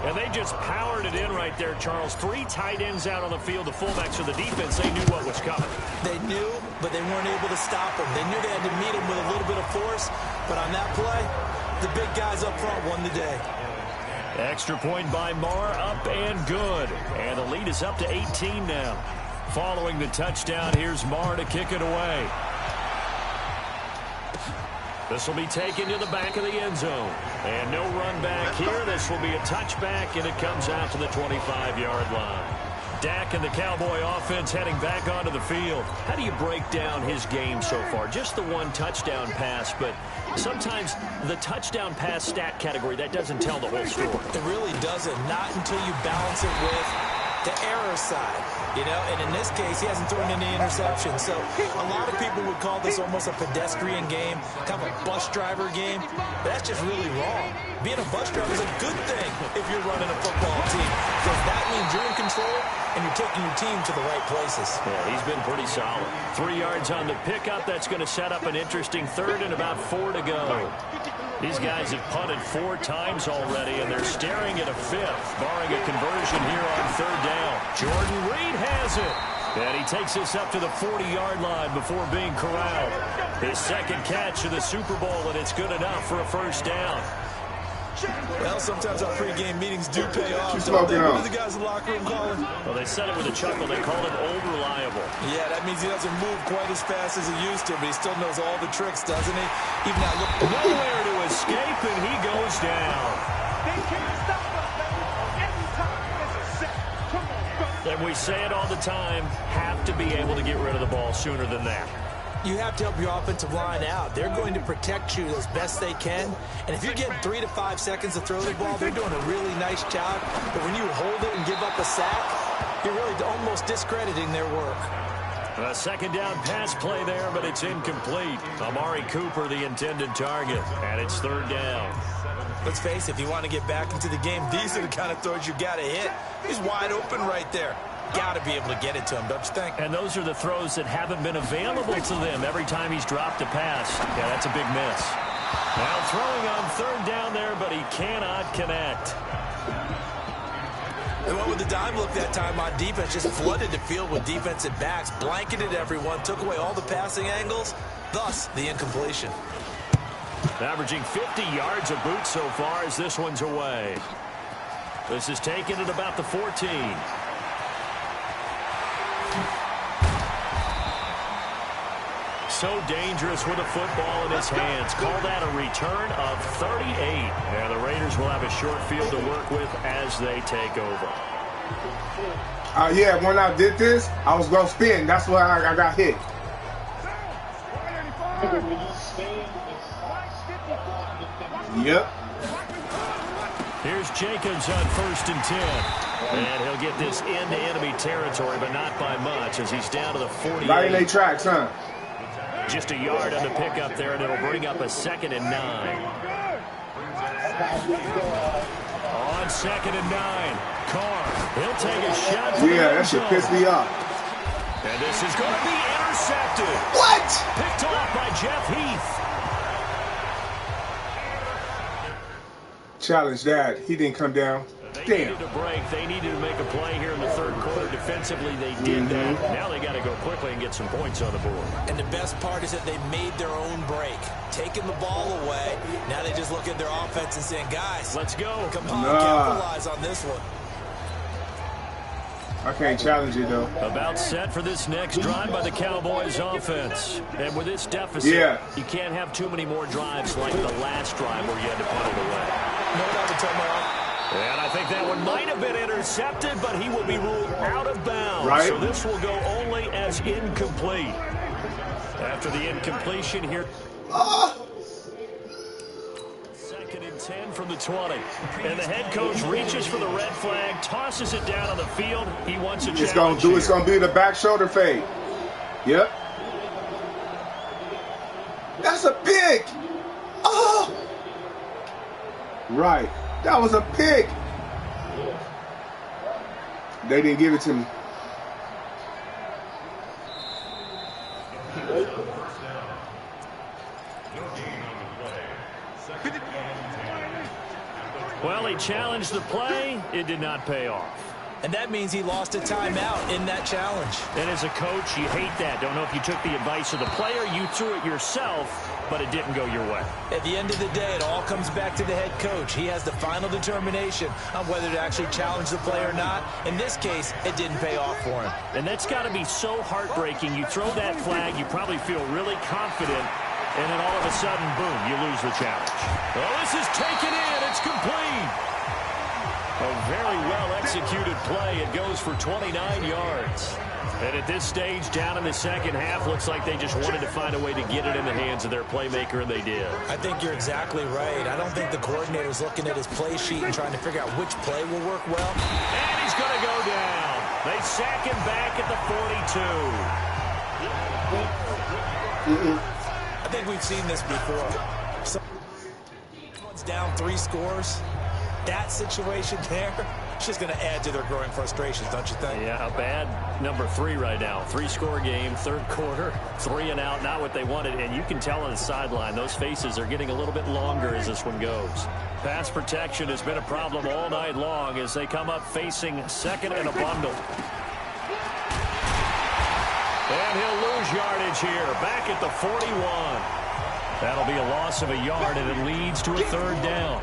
And they just powered it in right there, Charles. 3 tight ends out on the field. The fullbacks of the defense, they knew what was coming. They knew, but they weren't able to stop him. They knew they had to meet him with a little bit of force. But on that play, the big guys up front won the day. Extra point by Marr, up and good. And the lead is up to 18 now. Following the touchdown, here's Marr to kick it away. This will be taken to the back of the end zone. And no run back here. This will be a touchback, and it comes out to the 25-yard line. Dak and the Cowboy offense heading back onto the field. How do you break down his game so far? Just the 1 touchdown pass, but sometimes the touchdown pass stat category, that doesn't tell the whole story. It really doesn't. Not until you balance it with the error side. You know, and in this case, he hasn't thrown any interceptions. So a lot of people would call this almost a pedestrian game, kind of a bus driver game. But that's just really wrong. Being a bus driver is a good thing if you're running a football team, because that means you're in control and you're taking your team to the right places. Yeah, he's been pretty solid. 3 yards on the pickup. That's going to set up an interesting 3rd and about 4 to go. These guys have punted 4 times already, and they're staring at a 5th, barring a conversion here on 3rd down. Jordan Reed has it. And he takes this up to the 40-yard line before being corralled. His 2nd catch of the Super Bowl, and it's good enough for a first down. Well, sometimes our pregame meetings do pay off. What do the guys in the locker room call him? Well, they said it with a chuckle. They called him old reliable. Yeah, that means he doesn't move quite as fast as he used to, but he still knows all the tricks, doesn't he? Even now, look. Nowhere to escape, and he goes down. They can't stop us, baby. Every time there's a set. Come on, go. And we say it all the time, have to be able to get rid of the ball sooner than that. You have to help your offensive line out. They're going to protect you as best they can. And if you're getting 3 to 5 seconds to throw the ball, they're doing a really nice job. But when you hold it and give up a sack, you're really almost discrediting their work. A 2nd down pass play there, but it's incomplete. Amari Cooper, the intended target, and it's 3rd down. Let's face it, if you want to get back into the game, these are the kind of throws you got to hit. He's wide open right there. Got to be able to get it to him, don't you think? And those are the throws that haven't been available to them every time he's dropped a pass. Yeah, that's a big miss. Now throwing on 3rd down there, but he cannot connect. And what would the dime look that time on defense? Just flooded the field with defensive backs, blanketed everyone, took away all the passing angles, thus the incompletion. Averaging 50 yards a boot so far as this one's away. This is taken at about the 14. so dangerous with a football in his hands. Call that a return of 38. And the Raiders will have a short field to work with as they take over. Yeah, when I did this, I was going to spin. That's why I got hit. Yep. Here's Jacobs on 1st and 10. And he'll get this into enemy territory, but not by much as he's down to the 48. Right in their tracks, huh? Just a yard on the pickup there, and it'll bring up a 2nd and 9. On 2nd and 9, Carr. He'll take a shot. Yeah, that should piss me off. And this is going to be intercepted. What? Picked off by Jeff Heath. Challenge that. He didn't come down. They needed a break. They needed to make a play here in the 3rd quarter. Defensively, they did that. Now they got to go quickly and get some points on the board. And the best part is that they made their own break. Taking the ball away. Now they just look at their offense and saying, guys, let's go. Come on, capitalize on this one. I can't challenge it, though. About set for this next drive by the Cowboys offense. And with this deficit, you can't have too many more drives like the last drive where you had to punt it away. No doubt to turn off. And I think that one might have been intercepted, but he will be ruled out of bounds. Right. So this will go only as incomplete. After the incompletion here. 2nd and 10 from the 20. And the head coach reaches for the red flag, tosses it down on the field. He wants a challenge. It's going to be the back shoulder fade. Yep. That's a pick. Oh. Right. That was a pick. They didn't give it to me. Well, he challenged the play. It did not pay off. And that means he lost a timeout in that challenge. And as a coach, you hate that. Don't know if you took the advice of the player. You threw it yourself, but it didn't go your way. At the end of the day, it all comes back to the head coach. He has the final determination on whether to actually challenge the play or not. In this case, it didn't pay off for him. And that's got to be so heartbreaking. You throw that flag, you probably feel really confident, and then all of a sudden, boom, you lose the challenge. Well, this is taken in. It's complete. A very well-executed play. It goes for 29 yards. And at this stage, down in the 2nd half, looks like they just wanted to find a way to get it in the hands of their playmaker, and they did. I think you're exactly right. I don't think the coordinator's looking at his play sheet and trying to figure out which play will work well. And he's going to go down. They sack him back at the 42. I think we've seen this before. Someone's down 3 scores. That situation there, it's just going to add to their growing frustrations, don't you think? Yeah, bad number 3 right now. 3-score game, 3rd quarter, 3 and out, not what they wanted. And you can tell on the sideline, those faces are getting a little bit longer as this one goes. Pass protection has been a problem all night long as they come up facing 2nd and a bundle. And he'll lose yardage here, back at the 41. That'll be a loss of a yard, and it leads to a 3rd down.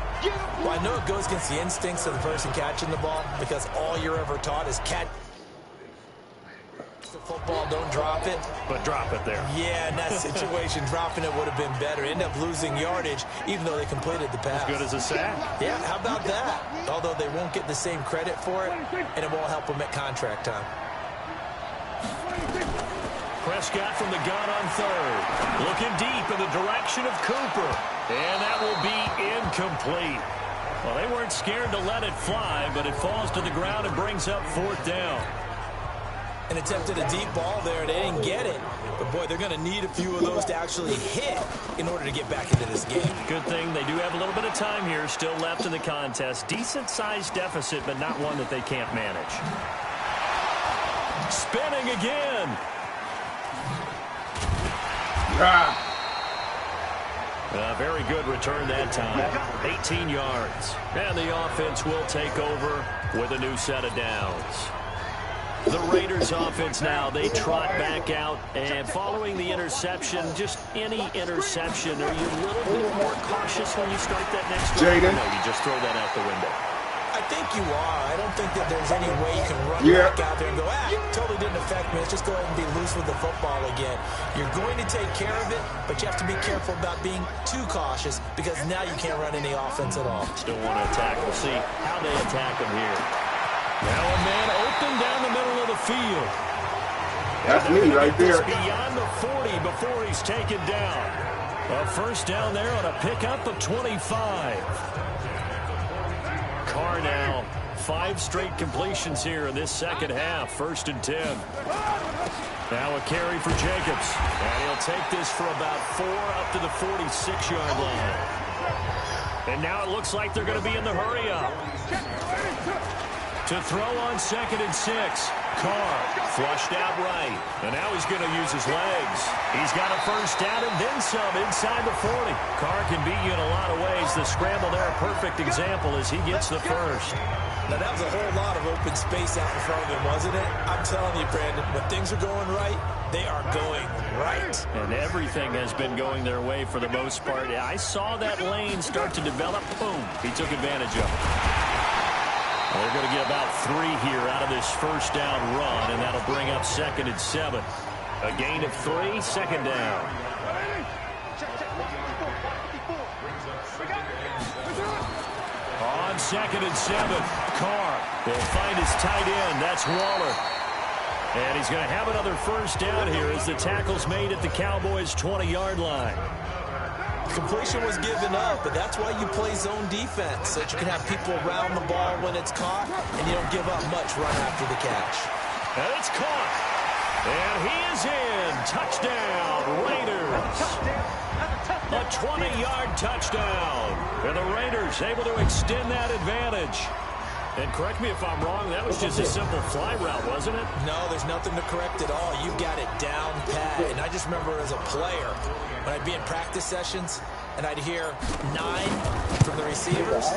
Well, I know it goes against the instincts of the person catching the ball because all you're ever taught is catch the football, don't drop it. But drop it there. Yeah, in that situation, dropping it would have been better. End up losing yardage, even though they completed the pass. As good as a sack. Yeah, how about that? Although they won't get the same credit for it, and it won't help them at contract time. Prescott from the gun on 3rd. Looking deep in the direction of Cooper. And that will be incomplete. Well, they weren't scared to let it fly, but it falls to the ground and brings up 4th down. And attempted a deep ball there. They didn't get it. But, boy, they're going to need a few of those to actually hit in order to get back into this game. Good thing they do have a little bit of time here still left in the contest. Decent-sized deficit, but not one that they can't manage. Spinning again. Very good return that time. 18 yards. And the offense will take over with a new set of downs. The Raiders offense now, they trot back out, and following the interception, just any interception, are you a little bit more cautious when you start that next drive? Jaden? No, you just throw that out the window. I think you are. I don't think that there's any way you can run back out there and go, totally didn't affect me. Let's just go ahead and be loose with the football again. You're going to take care of it, but you have to be careful about being too cautious because now you can't run any offense at all. Still want to attack. We'll see how they attack him here. Now a man open down the middle of the field. That's me right there. Beyond the 40 before he's taken down. A first down there on a pickup of 25. Carr now, 5 straight completions here in this second half. 1st and 10. Now a carry for Jacobs. And he'll take this for about 4 up to the 46-yard line. And now it looks like they're going to be in the hurry up. To throw on 2nd and 6. Carr flushed out right. And now he's going to use his legs. He's got a first down and then some inside the 40. Carr can beat you in a lot of ways. The scramble there, a perfect example as he gets the first. Now, that was a whole lot of open space out in front of him, wasn't it? I'm telling you, Brandon, when things are going right, they are going right. And everything has been going their way for the most part. I saw that lane start to develop. Boom. He took advantage of it. They're going to get about 3 here out of this first down run, and that'll bring up 2nd and 7. A gain of 3, 2nd down. On 2nd and 7, Carr will find his tight end. That's Waller. And he's going to have another first down here as the tackle's made at the Cowboys' 20-yard line. Completion was given up, but that's why you play zone defense, so that you can have people around the ball when it's caught, and you don't give up much run after the catch. And it's caught. And he is in. Touchdown, Raiders. A 20-yard touchdown. And the Raiders able to extend that advantage. And correct me if I'm wrong, that was just a simple fly route, wasn't it? No, there's nothing to correct at all. You've got it down pat. And I just remember as a player, when I'd be in practice sessions, and I'd hear 9 from the receivers,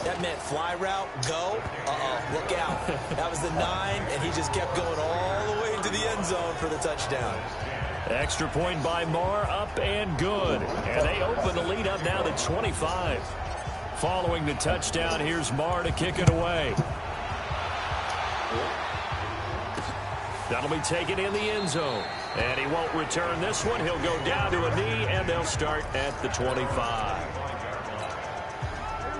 that meant fly route, go, look out. That was the 9, and he just kept going all the way into the end zone for the touchdown. Extra point by Marr, up and good. And they open the lead up now to 25. Following the touchdown, here's Marr to kick it away. That'll be taken in the end zone. And he won't return this one. He'll go down to a knee, and they'll start at the 25.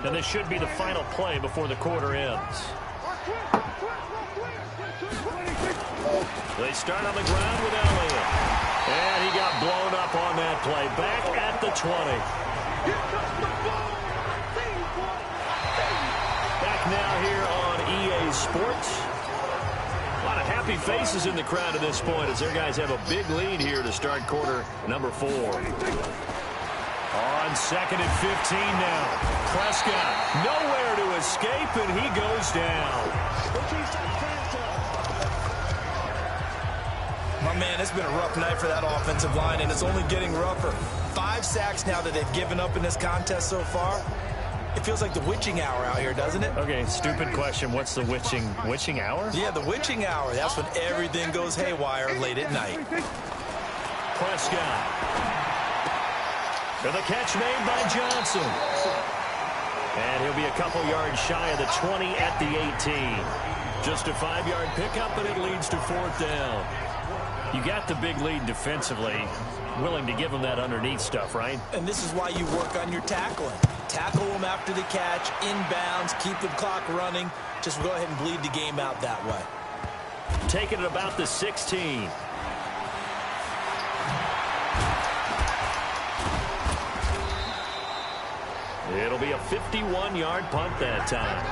And this should be the final play before the quarter ends. They start on the ground with Elliott. And he got blown up on that play. Back at the 20. Now here on EA Sports. A lot of happy faces in the crowd at this point as their guys have a big lead here to start quarter number 4. On 2nd and 15 now. Prescott nowhere to escape, and he goes down. My man, it's been a rough night for that offensive line, and it's only getting rougher. 5 sacks now that they've given up in this contest so far. It feels like the witching hour out here, doesn't it? Okay, stupid question. What's the witching hour? Yeah, the witching hour. That's when everything goes haywire late at night. Prescott. For the catch made by Johnson. And he'll be a couple yards shy of the 20 at the 18. Just a 5-yard pickup, and it leads to 4th down. You got the big lead defensively. Willing to give them that underneath stuff, right? And this is why you work on your tackling. Tackle them after the catch, inbounds, keep the clock running. Just go ahead and bleed the game out that way. Taking it about the 16. It'll be a 51-yard punt that time.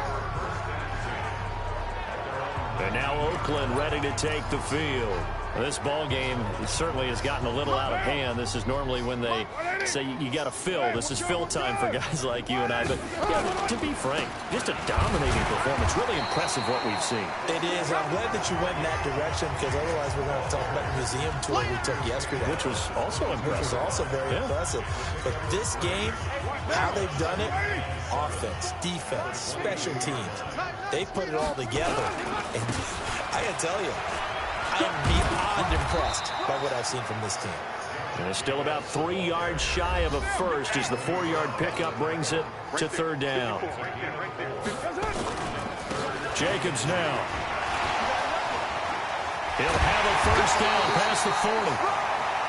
And now Oakland ready to take the field. This ball game certainly has gotten a little out of hand. This is normally when they say you got to fill. This is fill time for guys like you and I. But yeah, to be frank, just a dominating performance. Really impressive what we've seen. It is. I'm glad that you went in that direction because otherwise we're going to talk about the museum tour we took yesterday. Which was also impressive. Which was also very impressive. But this game, how they've done it, offense, defense, special teams, they put it all together. And I got to tell you, I am beyond impressed by what I've seen from this team. And it's still about 3 yards shy of a first as the 4-yard pickup brings it to 3rd down. Jacobs now. He'll have a first down past the 40.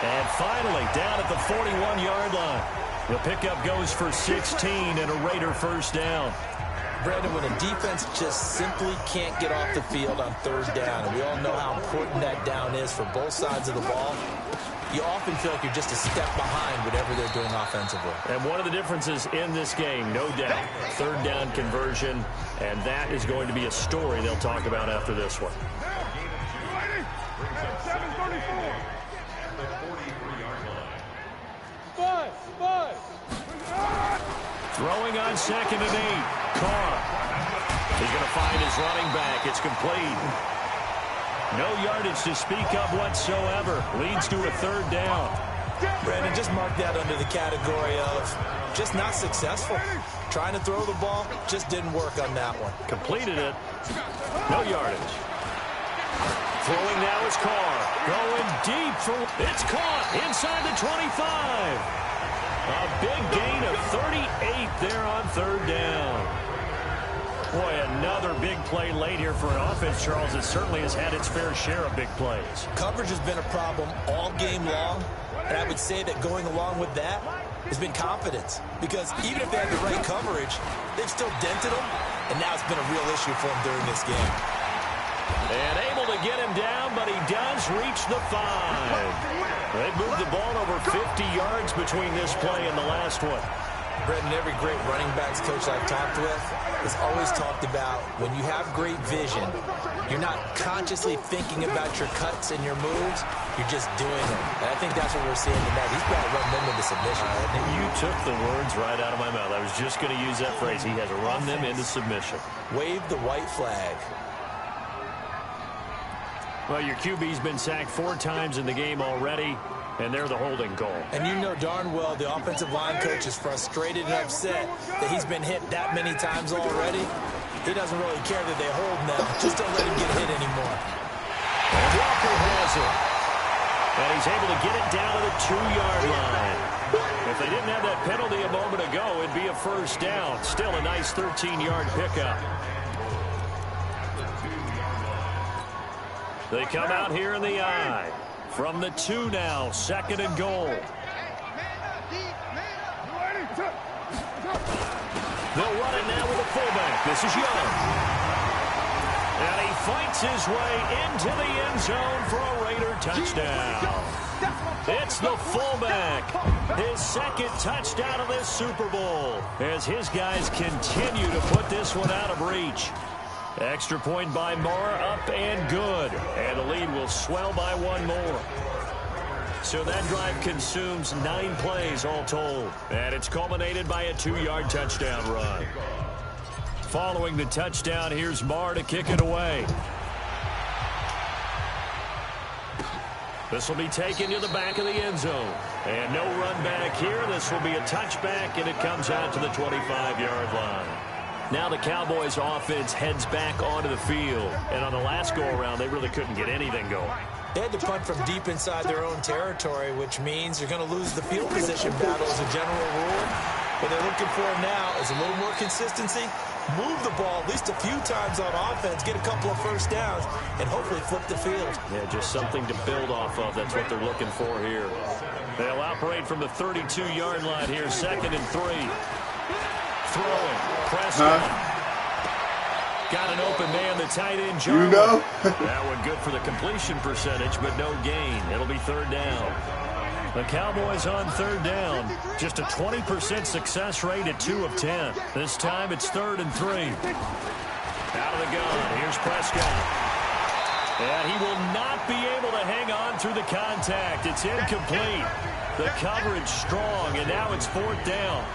And finally, down at the 41-yard line. The pickup goes for 16 and a Raider first down. Brandon, when a defense just simply can't get off the field on third down, and we all know how important that down is for both sides of the ball, you often feel like you're just a step behind whatever they're doing offensively. And one of the differences in this game, no doubt, third down conversion, and that is going to be a story they'll talk about after this one. Throwing on 2nd and 8. Carr. He's going to find his running back. It's complete. No yardage to speak of whatsoever. Leads to a third down. Brandon, just mark that under the category of just not successful. Trying to throw the ball, just didn't work on that one. Completed it. No yardage. Throwing now is Carr. Going deep for... It's caught inside the 25. A big gain of 38 there on third down. Boy, another big play late here for an offense, Charles, that certainly has had its fair share of big plays. Coverage has been a problem all game long, and I would say that going along with that has been confidence. Because even if they had the right coverage, they've still dented them, and now it's been a real issue for them during this game. And able to get him down, but he does reach the 5. They moved the ball over 50 yards between this play and the last one. Brendan, every great running backs coach I've talked with has always talked about when you have great vision, you're not consciously thinking about your cuts and your moves, you're just doing them. And I think that's what we're seeing tonight. He's about to run them into submission. You took the words right out of my mouth. I was just going to use that phrase. He has run them into submission. Wave the white flag. Well, your QB's been sacked 4 times in the game already, and they're the holding call. And you know darn well the offensive line coach is frustrated and upset that he's been hit that many times already. He doesn't really care that they hold now. Just don't let him get hit anymore. And Walker has it. And he's able to get it down to the 2-yard line. If they didn't have that penalty a moment ago, it'd be a first down. Still a nice 13-yard pickup. They come out here in the I. From the 2 now, 2nd and goal. They'll run it now with a fullback. This is Young. And he fights his way into the end zone for a Raider touchdown. It's the fullback. His 2nd touchdown of this Super Bowl as his guys continue to put this one out of reach. Extra point by Moore, up and good. And the lead will swell by 1 more. So that drive consumes 9 plays all told. And it's culminated by a 2-yard touchdown run. Following the touchdown, here's Moore to kick it away. This will be taken to the back of the end zone. And no run back here. This will be a touchback, and it comes out to the 25-yard line. Now the Cowboys offense heads back onto the field. And on the last go-around, they really couldn't get anything going. They had to punt from deep inside their own territory, which means you're going to lose the field position battle as a general rule. What they're looking for now is a little more consistency, move the ball at least a few times on offense, get a couple of first downs, and hopefully flip the field. Yeah, just something to build off of. That's what they're looking for here. They'll operate from the 32-yard line here, 2nd and 3. Throwing. Prescott. Got an open man, the tight end, Jarwin. You know? That one good for the completion percentage, but no gain. It'll be 3rd down. The Cowboys on 3rd down. Just a 20% success rate at 2 of 10. This time it's 3rd and 3. Out of the gun. Here's Prescott. And he will not be able to hang on through the contact. It's incomplete. The coverage strong, and now it's 4th down.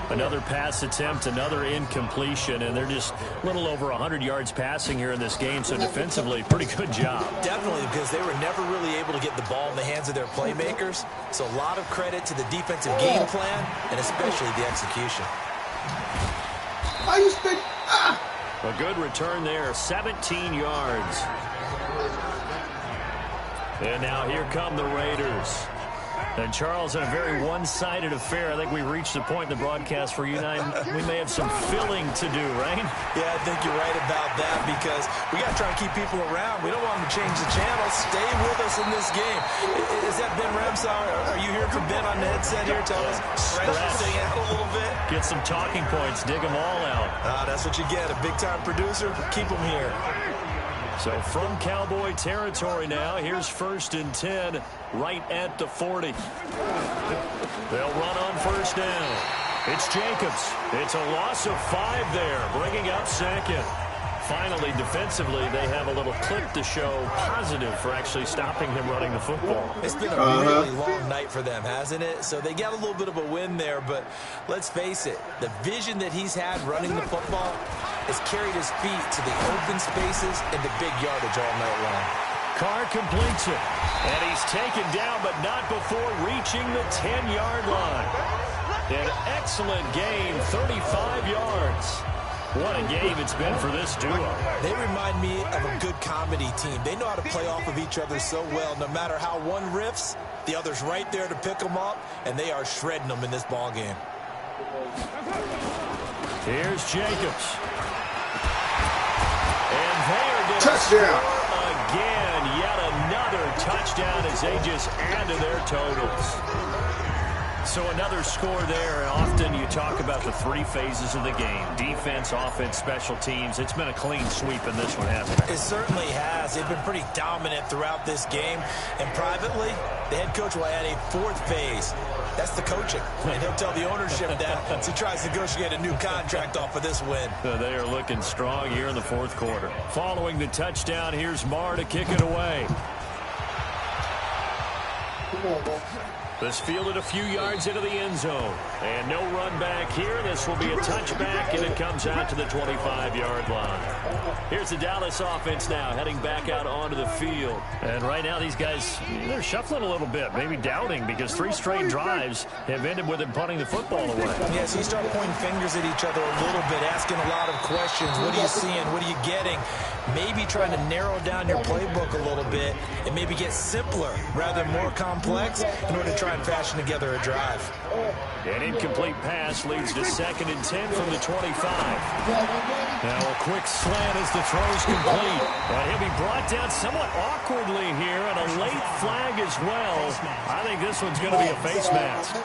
Another pass attempt, another incompletion, and they're just a little over 100 yards passing here in this game, so defensively, pretty good job. Definitely, because they were never really able to get the ball in the hands of their playmakers, so a lot of credit to the defensive game plan, and especially the execution. A good return there, 17 yards. And now here come the Raiders. And Charles, in a very one-sided affair, I think we reached the point in the broadcast where you and I, we may have some filling to do, right? Yeah, I think you're right about that because we got to try and keep people around. We don't want them to change the channel. Stay with us in this game. Is that Ben Ramsauer? Are you hearing from Ben on the headset here? Tell us. Stretching out a little bit. Get some talking points. Dig them all out. That's what you get. A big-time producer. Keep them here. So from Cowboy territory now, here's 1st and 10 right at the 40. They'll run on 1st down. It's Jacobs. It's a loss of 5 there, bringing up 2nd. Finally, defensively, they have a little clip to show positive for actually stopping him running the football. It's been a really long night for them, hasn't it? So they got a little bit of a win there, but let's face it, the vision that he's had running the football has carried his feet to the open spaces and the big yardage all night long. Carr completes it, and he's taken down, but not before reaching the 10-yard line. An excellent game, 35 yards. What a game it's been for this duo. They remind me of a good comedy team. They know how to play off of each other so well. No matter how one riffs, the other's right there to pick them up, and they are shredding them in this ball game. Here's Jacobs. And they are going to touchdown again. Yet another touchdown as they just add to their totals. So another score there. Often you talk about the 3 phases of the game. Defense, offense, special teams. It's been a clean sweep in this one, hasn't it? It certainly has. They've been pretty dominant throughout this game. And privately, the head coach will add a 4th phase. That's the coaching. And he'll tell the ownership that as he tries to negotiate a new contract off of this win. They are looking strong here in the 4th quarter. Following the touchdown, here's Marr to kick it away. This fielded a few yards into the end zone. And no run back here. This will be a touchback, and it comes out to the 25-yard line. Here's the Dallas offense now, heading back out onto the field. And right now, these guys, they're shuffling a little bit, maybe doubting, because 3 straight drives have ended with them punting the football away. Yeah, so you start pointing fingers at each other a little bit, asking a lot of questions. What are you seeing? What are you getting? Maybe trying to narrow down your playbook a little bit and maybe get simpler rather than more complex in order to try and fashion together a drive. An incomplete pass leads to 2nd and 10 from the 25. Now a quick slant as the throw's complete. And he'll be brought down somewhat awkwardly here, and a late flag as well. I think this one's going to be a face mask.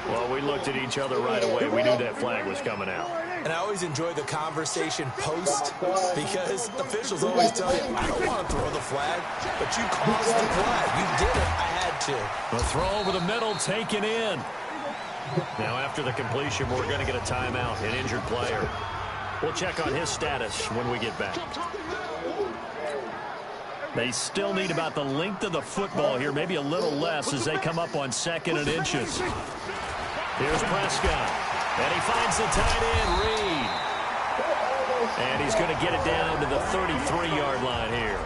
Well, we looked at each other right away. We knew that flag was coming out. And I always enjoy the conversation post because officials always tell you, I don't want to throw the flag, but you caused the flag. You did it. I had to. The throw over the middle taken in. Now after the completion, we're going to get a timeout, an injured player. We'll check on his status when we get back. They still need about the length of the football here, maybe a little less as they come up on 2nd and inches. Here's Prescott. And he finds the tight end, Reed. And he's going to get it down to the 33-yard line here.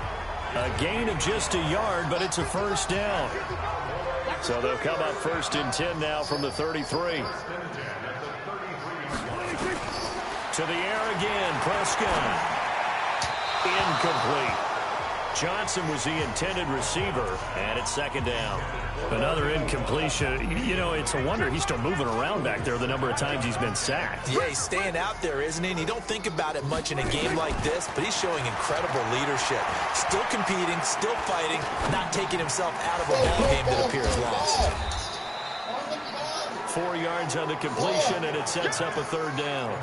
A gain of just a yard, but it's a 1st down. So they'll come up 1st and 10 now from the 33. To the air again, Prescott. Incomplete. Johnson was the intended receiver, and it's 2nd down. Another incompletion. You know, it's a wonder he's still moving around back there the number of times he's been sacked. Yeah, he's staying out there, isn't he? And you don't think about it much in a game like this, but he's showing incredible leadership. Still competing, still fighting, not taking himself out of a ball game that appears lost. 4 yards on the completion, and it sets up a 3rd down.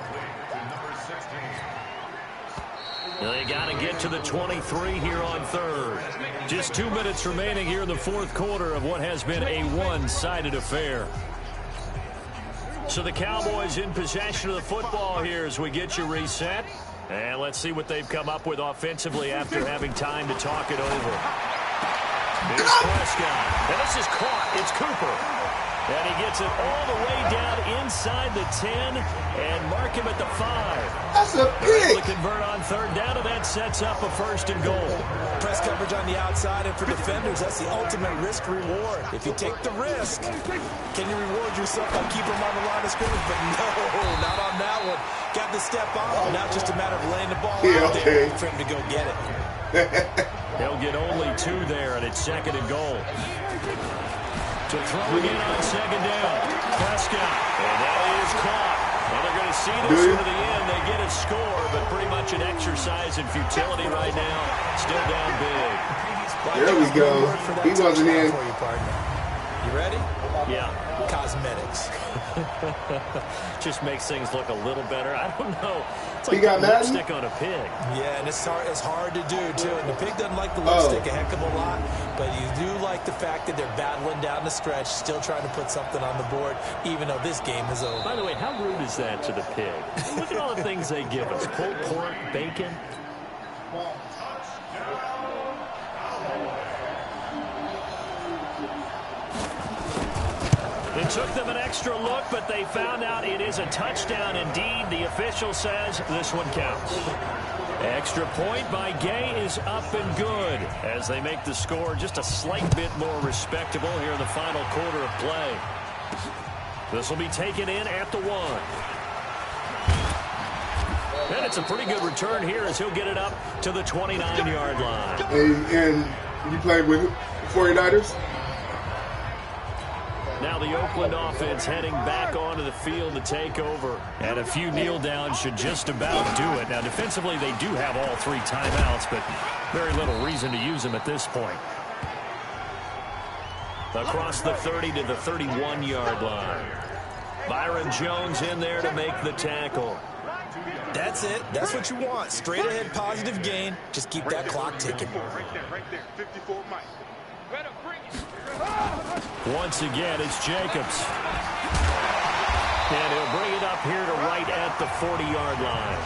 They got to get to the 23 here on 3rd. Just 2 minutes remaining here in the 4th quarter of what has been a one-sided affair. So the Cowboys in possession of the football here as we get you reset. And let's see what they've come up with offensively after having time to talk it over. Here's Prescott. And this is caught. It's Cooper. And he gets it all the way down inside the 10 and mark him at the 5. That's a pick. To convert on 3rd down, and that sets up a 1st and goal. Press coverage on the outside, and for defenders, that's the ultimate risk-reward. If you take the risk, can you reward yourself by keeping them on the line of scrimmage? But no, not on that one. Got to step on. Now it's just a matter of laying the ball out there for him to go get it. He'll get only 2 there, and it's 2nd and goal. To throw again on 2nd down. Prescott. And that is caught. And they're going to see this into the end. They get a score, but pretty much an exercise in futility right now. Still down big. There we go. He wasn't in. For you, partner. You ready? Yeah. Cosmetics. Just makes things look a little better. I don't know. It's like He got lipstick on a pig. Yeah, and it's hard to do, too. And the pig doesn't like the lipstick a heck of a lot, but you do like the fact that they're battling down the stretch, still trying to put something on the board, even though this game is over. By the way, how rude is that to the pig? Look at all the things they give us. Pulled pork, bacon. It took them an extra look, but they found out it is a touchdown indeed. The official says this one counts. Extra point by Gay is up and good as they make the score just a slight bit more respectable here in the final quarter of play. This will be taken in at the 1. And it's a pretty good return here as he'll get it up to the 29-yard line. And you played with 49ers? Now the Oakland offense heading back onto the field to take over. And a few kneel downs should just about do it. Now defensively they do have all 3 timeouts, but very little reason to use them at this point. Across the 30 to the 31-yard line. Byron Jones in there to make the tackle. That's it. That's what you want. Straight ahead positive gain. Just keep that clock ticking. Right there. 54 Mike. Once again, it's Jacobs. And he'll bring it up here to right at the 40-yard line.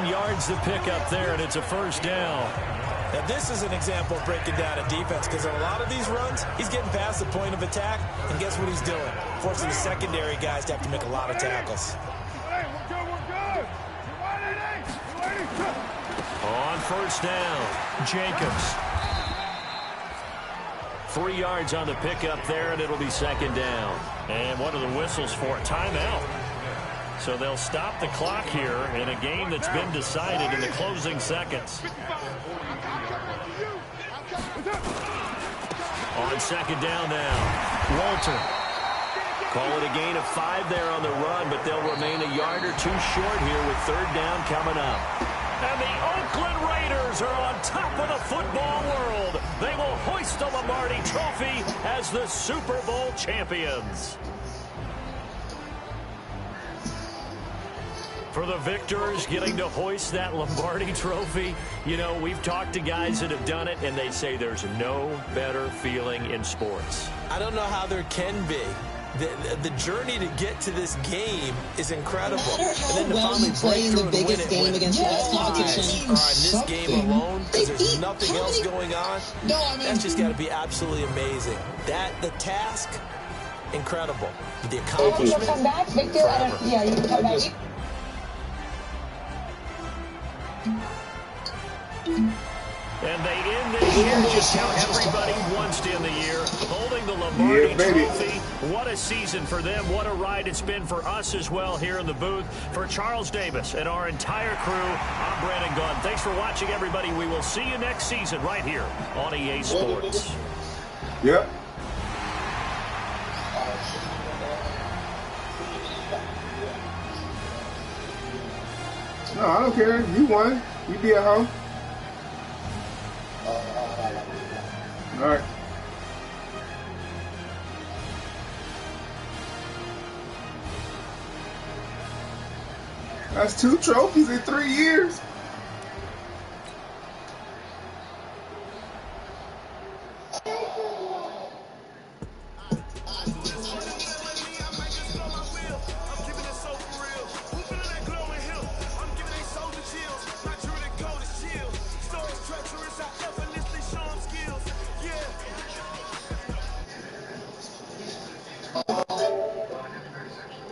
9 yards to pick up there, and it's a first down. Now, this is an example of breaking down a defense because on a lot of these runs, he's getting past the point of attack, and guess what he's doing? Forcing the secondary guys to have to make a lot of tackles. On first down, Jacobs. 3 yards on the pickup there, and it'll be 2nd down. And what are the whistles for? Timeout. So they'll stop the clock here in a game that's been decided in the closing seconds. On 2nd down now, Walter. Call it a gain of 5 there on the run, but they'll remain a yard or 2 short here with 3rd down coming up. And the Oakland Raiders are on top of the football world. They will hoist the Lombardi Trophy as the Super Bowl champions. For the victors getting to hoist that Lombardi Trophy, you know, we've talked to guys that have done it, and they say there's no better feeling in sports. I don't know how there can be. The journey to get to this game is incredible. No matter how and then to well you play in the biggest game against your best competition, in this game alone, because there's nothing else going on, that's just got to be absolutely amazing. The task, incredible. The accomplishment, come back, Victor. Yeah, you can come back. And they end the year just how everybody wants to end the year, holding the Lombardi Trophy. What a season for them. What a ride it's been for us as well here in the booth. For Charles Davis and our entire crew, I'm Brandon Gunn. Thanks for watching, everybody. We will see you next season right here on EA Sports. Yep. No, I don't care. You won. You be at home. All right. That's 2 trophies in 3 years.